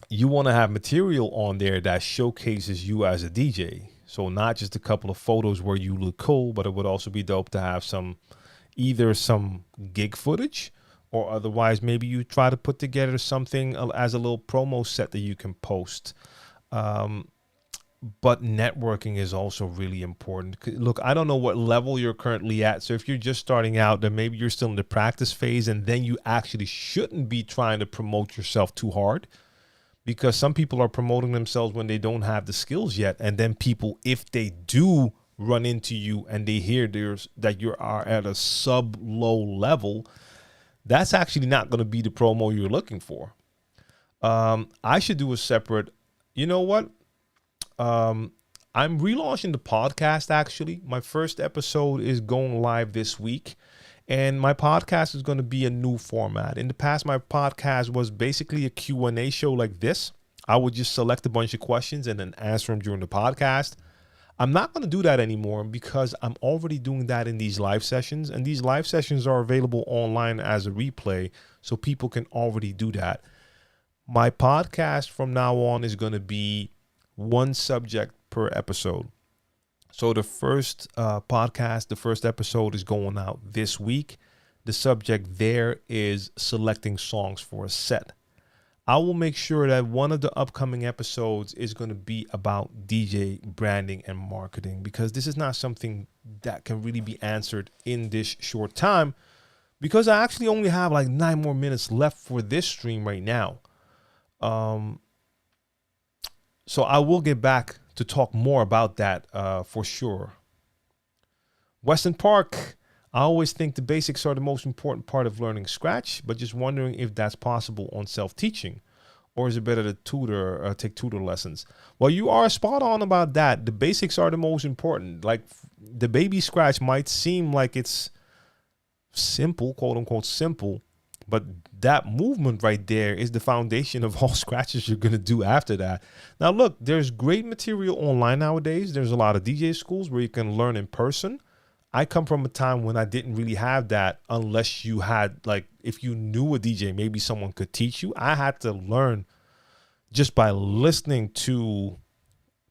You want to have material on there that showcases you as a DJ. So not just a couple of photos where you look cool, but it would also be dope to have either some gig footage, or otherwise maybe you try to put together something as a little promo set that you can post. But networking is also really important. Look, I don't know what level you're currently at. So if you're just starting out, then maybe you're still in the practice phase, and then you actually shouldn't be trying to promote yourself too hard, because some people are promoting themselves when they don't have the skills yet. And then people, if they do run into you and they hear that you are at a low level, that's actually not going to be the promo you're looking for. I should do a separate, you know what? I'm relaunching the podcast. Actually, my first episode is going live this week, and my podcast is going to be a new format. In the past, my podcast was basically a Q&A show like this. I would just select a bunch of questions and then answer them during the podcast. I'm not going to do that anymore, because I'm already doing that in these live sessions, and these live sessions are available online as a replay, so people can already do that. My podcast from now on is going to be one subject per episode. So the first podcast, the first episode is going out this week. The subject there is selecting songs for a set. I will make sure that one of the upcoming episodes is going to be about DJ branding and marketing, because this is not something that can really be answered in this short time, because I actually only have like 9 more minutes left for this stream right now. So I will get back to talk more about that for sure. Weston Park, I always think the basics are the most important part of learning Scratch, but just wondering if that's possible on self-teaching, or is it better to tutor, take tutor lessons? Well, you are spot on about that. The basics are the most important. Like, the baby Scratch might seem like it's simple, quote unquote simple, but that movement right there is the foundation of all scratches you're going to do after that. Now, look, there's great material online nowadays. There's a lot of DJ schools where you can learn in person. I come from a time when I didn't really have that, unless you had, like, if you knew a DJ, maybe someone could teach you. I had to learn just by listening to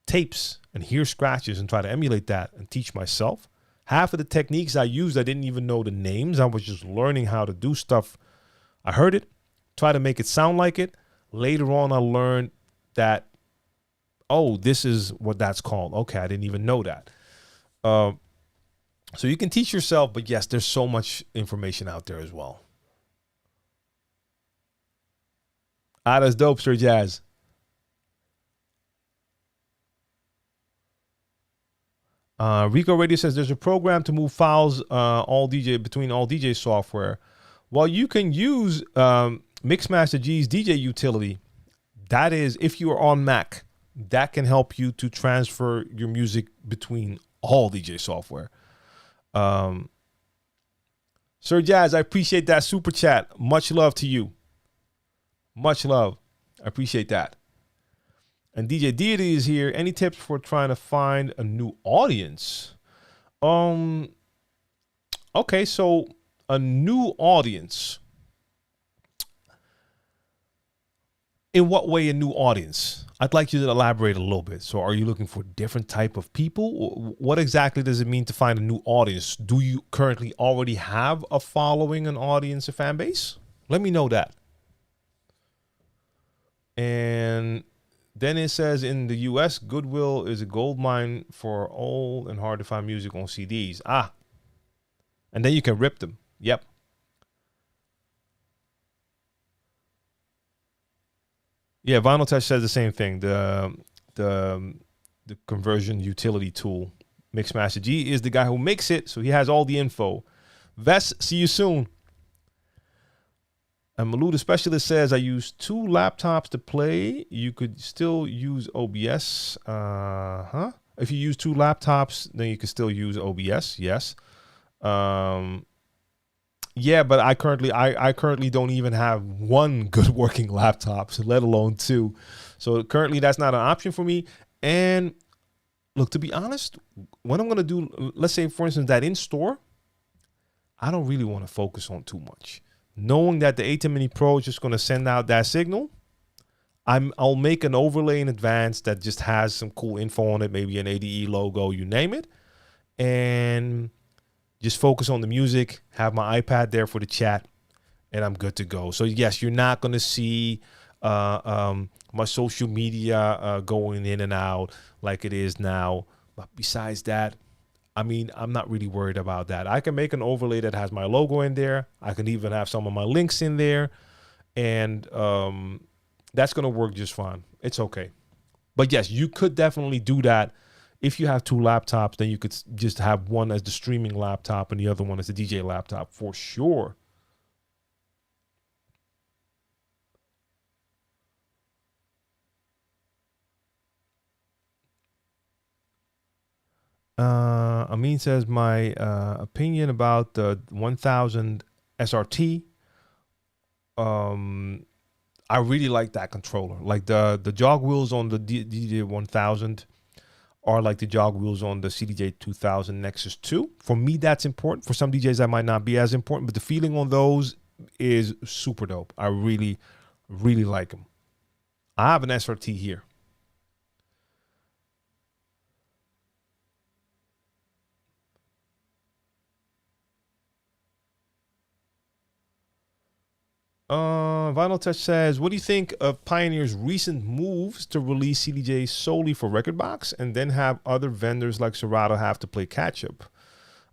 tapes and hear scratches and try to emulate that and teach myself. Half of the techniques I used, I didn't even know the names. I was just learning how to do stuff. I heard it, try to make it sound like it. Later on, I learned that, oh, this is what that's called. Okay, I didn't even know that. So you can teach yourself, but yes, there's so much information out there as well. Ah, that's dope, Sir Jazz. Rico Radio says there's a program to move files between all DJ software. Well, you can use Mixmaster G's DJ utility. that is, if you are on Mac, that can help you to transfer your music between all DJ software. Sir Jazz, I appreciate that super chat. Much love to you. Much love. I appreciate that. And DJ Deity is here. Any tips for trying to find a new audience? Okay, so a new audience. In what way a new audience? I'd like you to elaborate a little bit. So are you looking for different type of people? What exactly does it mean to find a new audience? Do you currently already have a following, an audience, a fan base? Let me know that. And then it says in the US, Goodwill is a gold mine for old and hard to find music on CDs. And then you can rip them. Yep. Yeah, Vinyl Touch says the same thing. The conversion utility tool, Mixmaster G, is the guy who makes it, so he has all the info. Ves, see you soon. And Malou, the specialist, says, I use 2 laptops to play. You could still use OBS. If you use 2 laptops, then you can still use OBS. Yes. Yeah, but I currently don't even have 1 good working laptop, so let alone 2. So currently that's not an option for me. And look, to be honest, what I'm going to do, let's say, for instance, that in-store, I don't really want to focus on too much. Knowing that the A10 Mini Pro is just going to send out that signal, I'll make an overlay in advance that just has some cool info on it, maybe an ADE logo, you name it, and just focus on the music, have my iPad there for the chat, and I'm good to go. So yes, you're not going to see my social media going in and out like it is now. But besides that, I mean, I'm not really worried about that. I can make an overlay that has my logo in there. I can even have some of my links in there, and that's going to work just fine. It's okay. But yes, you could definitely do that. If you have 2 laptops, then you could just have one as the streaming laptop and the other one as the DJ laptop for sure. Amin says, my opinion about the 1000 SRT. I really like that controller. Like the jog wheels on the DJ 1000 are like the jog wheels on the CDJ 2000 Nexus 2. For me, that's important. For some DJs, that might not be as important, but the feeling on those is super dope. I really, really like them. I have an SRT here. Vinyl Touch says, what do you think of Pioneer's recent moves to release CDJs solely for Rekordbox and then have other vendors like Serato have to play catch up?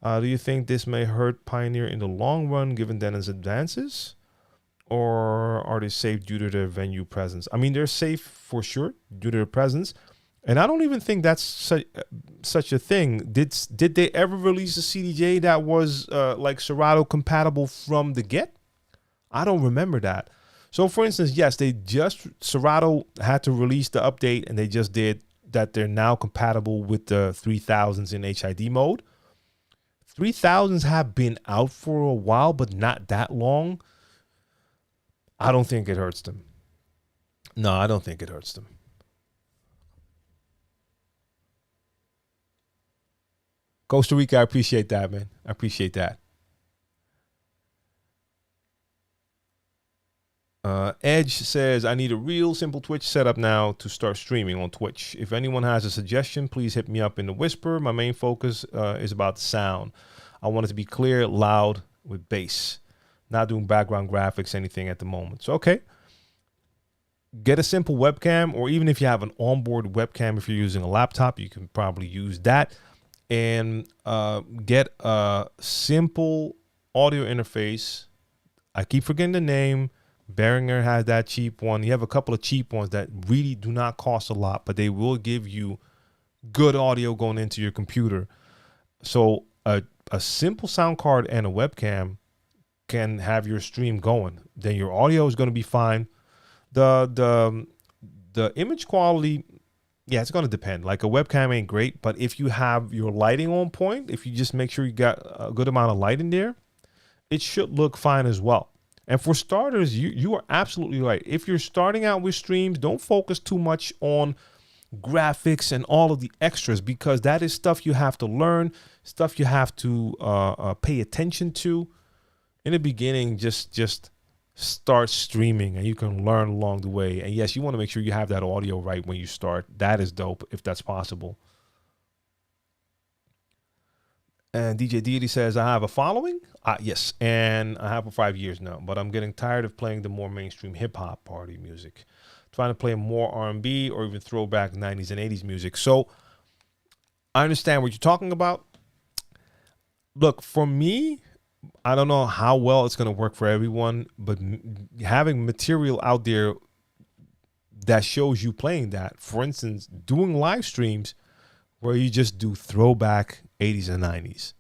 Do you think this may hurt Pioneer in the long run given Denon's advances? Or are they safe due to their venue presence? I mean, they're safe for sure due to their presence. And I don't even think that's such a thing. Did they ever release a CDJ that was like Serato compatible from the get? I don't remember that. So for instance, yes, Serato had to release the update and they just did that. They're now compatible with the 3000s in HID mode. 3000s have been out for a while, but not that long. I don't think it hurts them. No, I don't think it hurts them. Costa Rica, I appreciate that, man. I appreciate that. Edge says, I need a real simple Twitch setup now to start streaming on Twitch. If anyone has a suggestion, please hit me up in the whisper. My main focus is about sound. I want it to be clear, loud, with bass. Not doing background graphics, anything at the moment. So, okay. Get a simple webcam, or even if you have an onboard webcam, if you're using a laptop, you can probably use that. And get a simple audio interface. I keep forgetting the name. Behringer has that cheap one. You have a couple of cheap ones that really do not cost a lot, but they will give you good audio going into your computer. So a simple sound card and a webcam can have your stream going. Then your audio is going to be fine. The The image quality, yeah, it's going to depend. Like a webcam ain't great, but if you have your lighting on point, if you just make sure you got a good amount of light in there, it should look fine as well. And for starters, you are absolutely right. If you're starting out with streams, don't focus too much on graphics and all of the extras, because that is stuff you have to learn, stuff you have to pay attention to. In the beginning, just start streaming and you can learn along the way. And yes, you want to make sure you have that audio right when you start. That is dope if that's possible. And DJ Deity says, I have a following. Yes, and I have for 5 years now, but I'm getting tired of playing the more mainstream hip hop party music. Trying to play more R&B or even throwback 90s and 80s music. So I understand what you're talking about. Look, for me, I don't know how well it's going to work for everyone, but having material out there that shows you playing that, for instance, doing live streams where you just do throwback 80s and 90s.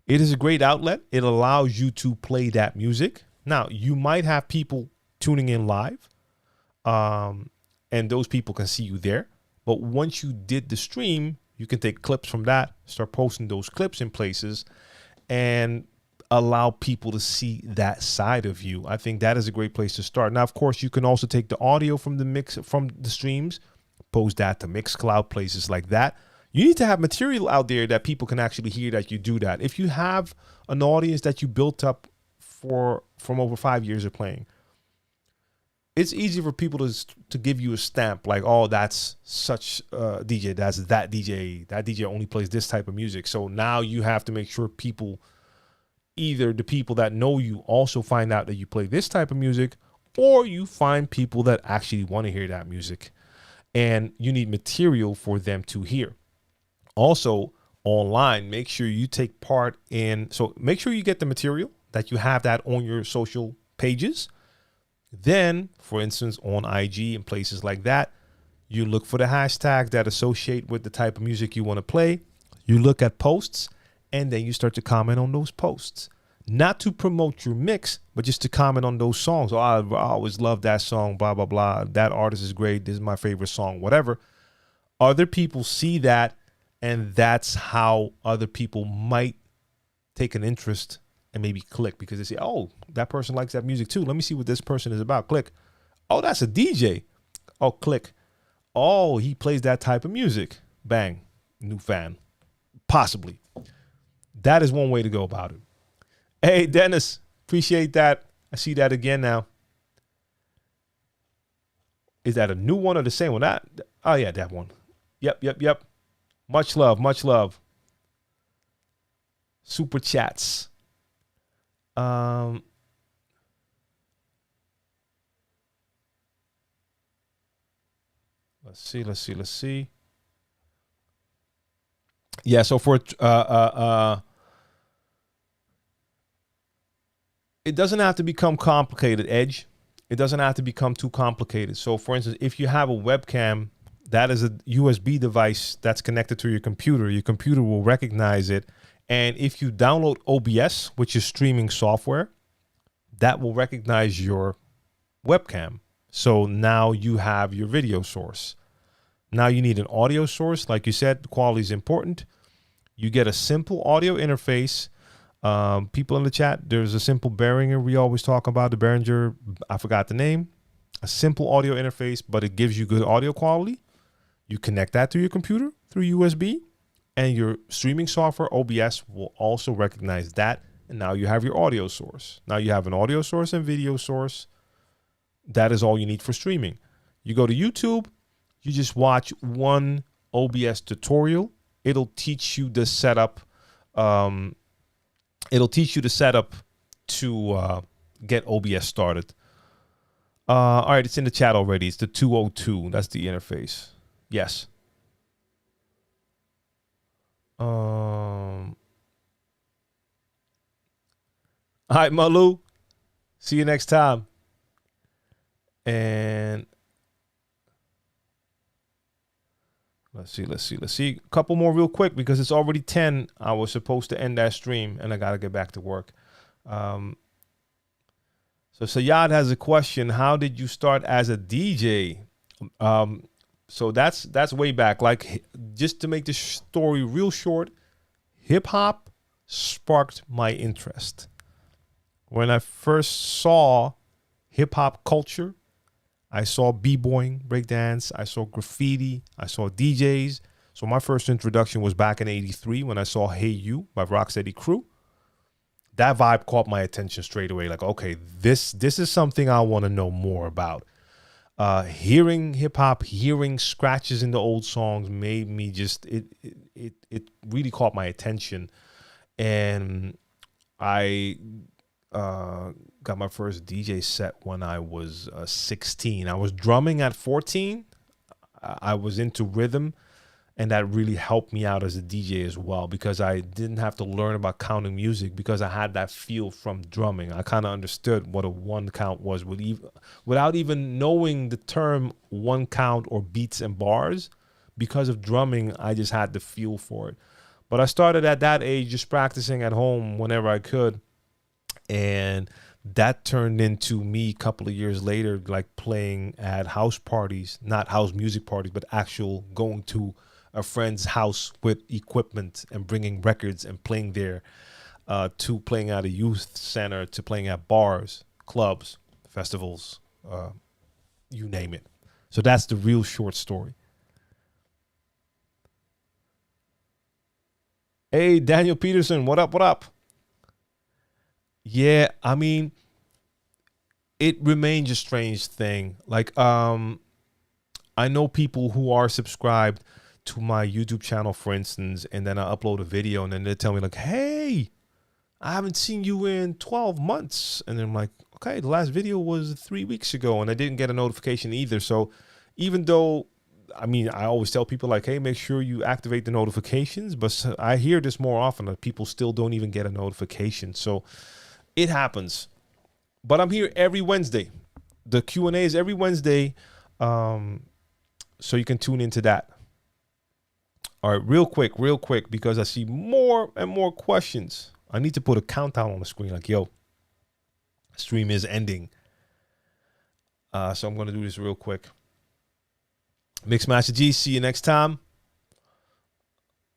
It is a great outlet. It allows you to play that music. Now, you might have people tuning in live, and those people can see you there. But once you did the stream, you can take clips from that, start posting those clips in places, and allow people to see that side of you. I think that is a great place to start. Now, of course, you can also take the audio from the streams, post that to Mixcloud, places like that. You need to have material out there that people can actually hear that you do that. If you have an audience that you built up from over 5 years of playing, it's easy for people to give you a stamp like, oh, that's such DJ, that's that DJ. That DJ only plays this type of music. So now you have to make sure people, either the people that know you also find out that you play this type of music, or you find people that actually want to hear that music. And you need material for them to hear. Also, online, make sure you take part in, so make sure you get the material, that you have that on your social pages. Then, for instance, on IG and places like that, you look for the hashtags that associate with the type of music you want to play. You look at posts, and then you start to comment on those posts. Not to promote your mix, but just to comment on those songs. Oh, I always love that song, blah, blah, blah. That artist is great. This is my favorite song, whatever. Other people see that, and that's how other people might take an interest and maybe click, because they say, oh, that person likes that music too. Let me see what this person is about. Click. Oh, that's a DJ. Oh, click. Oh, he plays that type of music. Bang. New fan. Possibly. That is one way to go about it. Hey, Dennis, appreciate that. I see that again now. Is that a new one or the same one? Oh, yeah, that one. Yep. Much love, much love. Super chats. Let's see. Yeah, so for it doesn't have to become complicated, Edge. It doesn't have to become too complicated. So for instance, if you have a webcam, that is a USB device that's connected to your computer will recognize it. And if you download OBS, which is streaming software, that will recognize your webcam. So now you have your video source. Now you need an audio source. Like you said, the quality is important. You get a simple audio interface. People in the chat, there's a simple Behringer. We always talk about the Behringer. I forgot the name. A simple audio interface, but it gives you good audio quality. You connect that to your computer through USB, and your streaming software, OBS, will also recognize that. And now you have your audio source. Now you have an audio source and video source. That is all you need for streaming. You go to YouTube, you just watch one OBS tutorial. It'll teach you the setup. It'll teach you the setup to get OBS started. All right, it's in the chat already. It's the 202. That's the interface. Yes. All right, Malu. See you next time. And let's see. A couple more real quick because it's already 10. I was supposed to end that stream and I got to get back to work. So Sayad has a question. How did you start as a DJ? So that's way back. Like, just to make the story real short, hip hop sparked my interest. When I first saw hip hop culture, I saw b-boying, breakdance, I saw graffiti, I saw DJs. So my first introduction was back in '83 when I saw Hey You by Rocksteady Crew. That vibe caught my attention straight away. Like, okay, this is something I want to know more about. Hearing hip hop, hearing scratches in the old songs made me just it really caught my attention, and I got my first DJ set when I was 16. I was drumming at 14. I was into rhythm, and that really helped me out as a DJ as well, because I didn't have to learn about counting music because I had that feel from drumming. I kind of understood what a one count was without even knowing the term one count or beats and bars. Because of drumming, I just had the feel for it. But I started at that age just practicing at home whenever I could. And that turned into me a couple of years later, like playing at house parties, not house music parties, but actual going to a friend's house with equipment and bringing records and playing there, to playing at a youth center, to playing at bars, clubs, festivals, you name it. So that's the real short story. Hey, Daniel Peterson, what up, what up? Yeah, I mean, it remains a strange thing. Like, I know people who are subscribed to my YouTube channel, for instance, and then I upload a video and then they tell me like, hey, I haven't seen you in 12 months. And then I'm like, okay, the last video was 3 weeks ago and I didn't get a notification either. So even though, I mean, I always tell people like, hey, make sure you activate the notifications, but I hear this more often that people still don't even get a notification. So it happens. But I'm here every Wednesday. The Q&A is every Wednesday, so you can tune into that. All right, real quick, because I see more and more questions. I need to put a countdown on the screen like, yo, stream is ending. So I'm going to do this real quick. Mixmaster G, see you next time.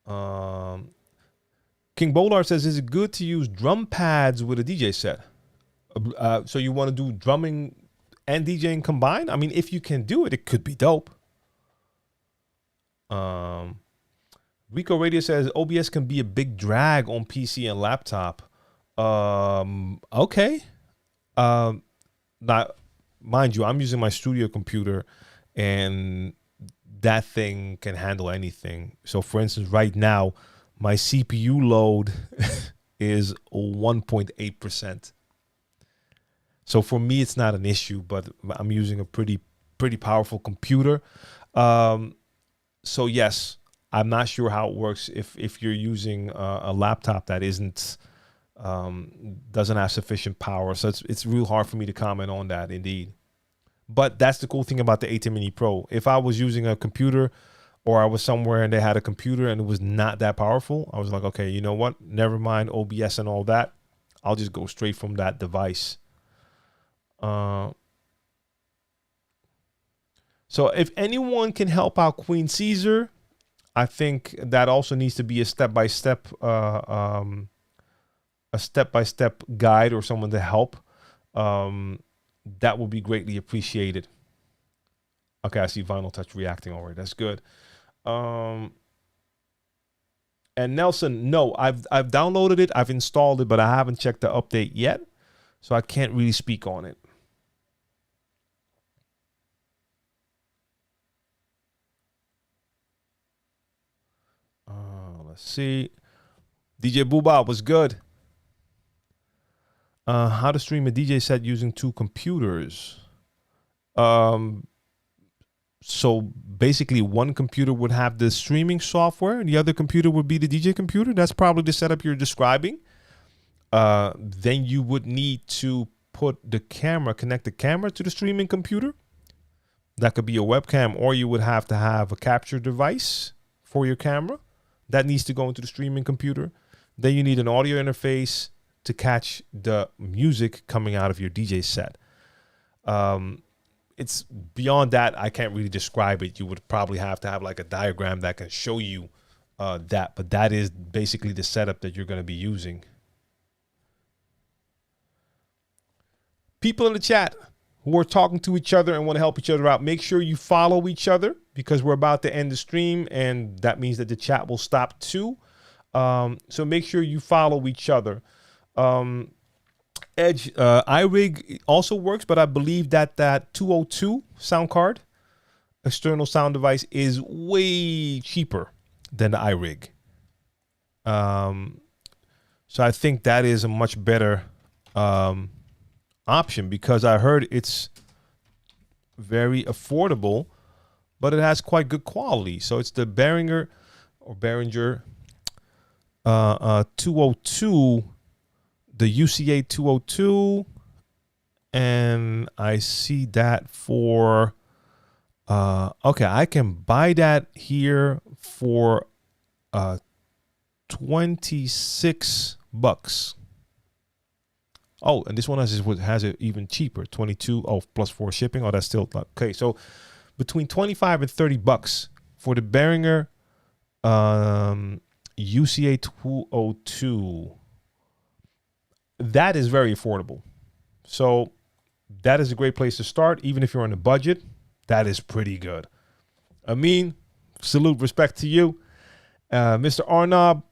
King Bolard says, is it good to use drum pads with a DJ set? So you want to do drumming and DJing combined? I mean, if you can do it, it could be dope. Rico Radio says OBS can be a big drag on PC and laptop. Okay. Now, mind you, I'm using my studio computer, and that thing can handle anything. So, for instance, right now, my CPU load is 1.8%. So for me, it's not an issue, but I'm using a pretty powerful computer. So yes, I'm not sure how it works if you're using a laptop that isn't doesn't have sufficient power. So it's real hard for me to comment on that, indeed. But that's the cool thing about the ATEM Mini Pro. If I was using a computer, or I was somewhere and they had a computer and it was not that powerful, I was like, okay, you know what? Never mind OBS and all that. I'll just go straight from that device. So if anyone can help out Queen Caesar, I think that also needs to be a step-by-step guide or someone to help. That would be greatly appreciated. Okay, I see Vinyl Touch reacting already. That's good. And Nelson, no, I've downloaded it, I've installed it, but I haven't checked the update yet, so I can't really speak on it. Let's see. DJ Booba was good. How to stream a DJ set using 2 computers. So basically one computer would have the streaming software and the other computer would be the DJ computer. That's probably the setup you're describing. Then you would need to connect the camera to the streaming computer. That could be a webcam, or you would have to have a capture device for your camera. That needs to go into the streaming computer. Then you need an audio interface to catch the music coming out of your DJ set. it's beyond that. I can't really describe it. You would probably have to have like a diagram that can show you that, but that is basically the setup that you're going to be using. People in the chat who are talking to each other and want to help each other out, make sure you follow each other, because we're about to end the stream, and that means that the chat will stop too. So make sure you follow each other. Edge iRig also works, but I believe that 202 sound card, external sound device, is way cheaper than the iRig. So I think that is a much better option, because I heard it's very affordable, but it has quite good quality. So it's the Behringer 202, the UCA 202, and I see that for okay, I can buy that here for $26. Oh, and this one has it even cheaper, 22. Oh, plus 4 shipping. Oh, that's still okay. So between 25 and $30 for the Behringer UCA 202. That is very affordable. So that is a great place to start, even if you're on a budget. That is pretty good. Amin, salute, respect to you. Mr. Arnab,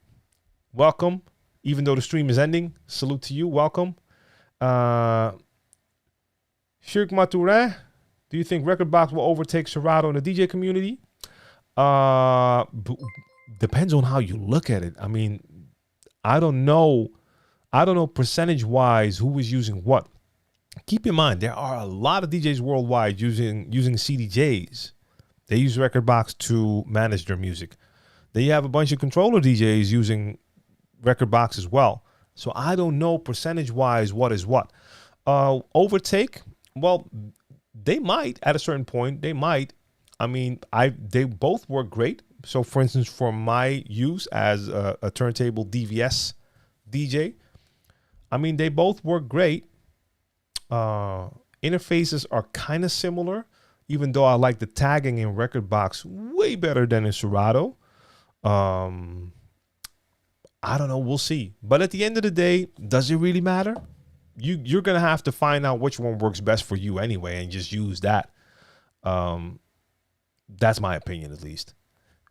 welcome. Even though the stream is ending, salute to you, welcome. Shirk Maturin, do you think Rekordbox will overtake Serato in the DJ community? Depends on how you look at it. I mean, I don't know percentage-wise who is using what. Keep in mind, there are a lot of DJs worldwide using CDJs. They use Rekordbox to manage their music. Then you have a bunch of controller DJs using Rekordbox as well. So I don't know percentage-wise what is what. Overtake, well, they might at a certain point. They might. I mean, they both work great. So, for instance, for my use as a turntable DVS DJ, I mean, they both work great. Interfaces are kind of similar, even though I like the tagging in Rekordbox way better than in Serato. I don't know. We'll see. But at the end of the day, does it really matter? You're going to have to find out which one works best for you anyway and just use that. That's my opinion, at least.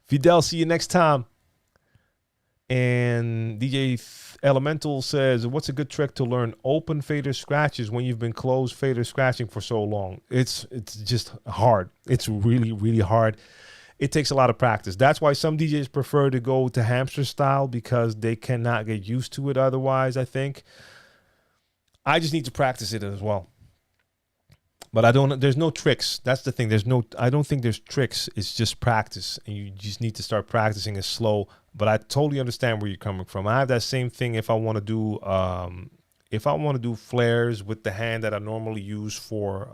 Fidel, see you next time. And DJ Elemental says, what's a good trick to learn open fader scratches when you've been closed fader scratching for so long? It's just hard. It's really, really hard. It takes a lot of practice. That's why some DJs prefer to go to hamster style, because they cannot get used to it otherwise, I think. I just need to practice it as well. But there's no tricks. That's the thing. I don't think there's tricks. It's just practice. And you just need to start practicing it slow. But I totally understand where you're coming from. I have that same thing if I want to do flares with the hand that I normally use for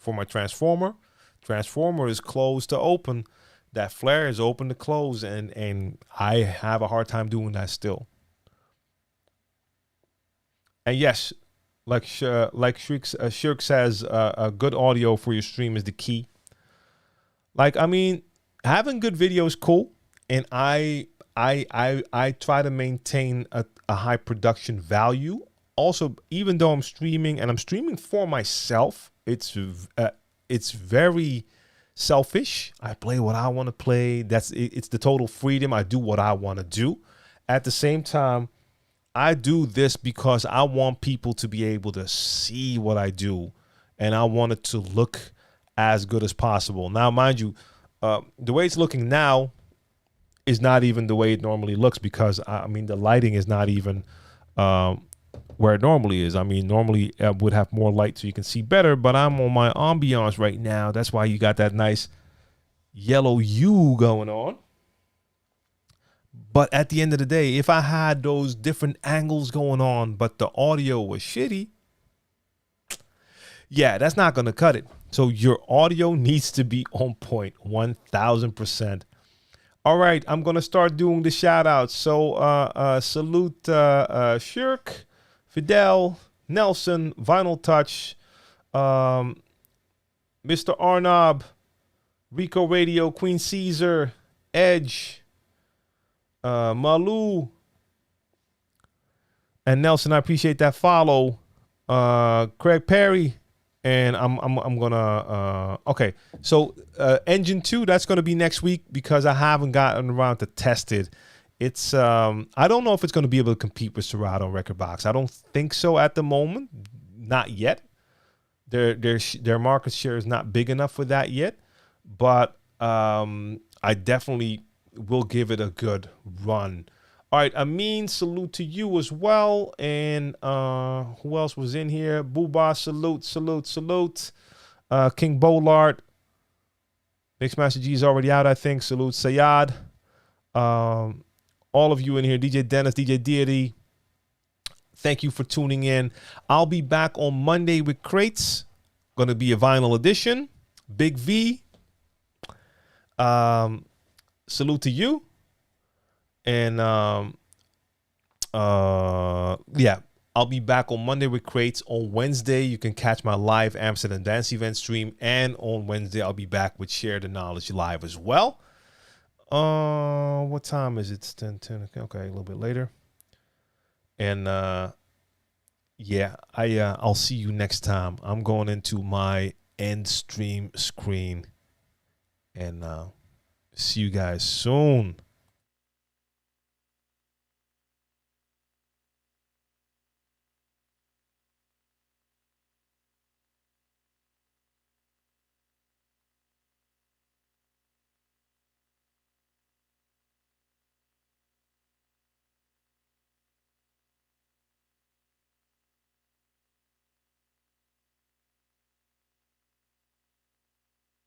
my transformer. Transformer is closed to open. That flare is open to close, and I have a hard time doing that still. And yes, like Shirk says, a good audio for your stream is the key. Like, I mean, having good video is cool, and I try to maintain a high production value. Also, even though I'm streaming for myself, it's very selfish. I play what I want to play. It's the total freedom. I do what I want to do. At the same time, I do this because I want people to be able to see what I do, and I want it to look as good as possible. Now, mind you, the way it's looking now is not even the way it normally looks, because I mean, the lighting is not even where it normally is. I mean, normally I would have more light so you can see better, but I'm on my ambiance right now. That's why you got that nice yellow hue going on. But at the end of the day, if I had those different angles going on, but the audio was shitty, yeah, that's not going to cut it. So your audio needs to be on point, 1000%. All right, I'm going to start doing the shout outs. So salute Shirk, Fidel, Nelson, Vinyl Touch, Mr. Arnob, Rico Radio, Queen Caesar, Edge, Malu, and Nelson. I appreciate that follow. Craig Perry, and I'm gonna okay. So Engine 2, that's gonna be next week because I haven't gotten around to test it. It's I don't know if it's gonna be able to compete with Serato and Record Box. I don't think so at the moment, not yet. Their market share is not big enough for that yet, but I definitely will give it a good run. All right, Amin, salute to you as well. And who else was in here? Booba, salute. King Bolart. Mixmaster G is already out, I think. Salute, Sayad. All of you in here. DJ Dennis, DJ Deity. Thank you for tuning in. I'll be back on Monday with Crates. Going to be a vinyl edition. Big V. Salute to you. And yeah, I'll be back on Monday with Crates. On Wednesday, you can catch my live Amsterdam Dance Event stream. And on Wednesday, I'll be back with Share the Knowledge live as well. What time is it? It's 10. Okay, a little bit later. And yeah, I'll see you next time. I'm going into my end stream screen. And see you guys soon.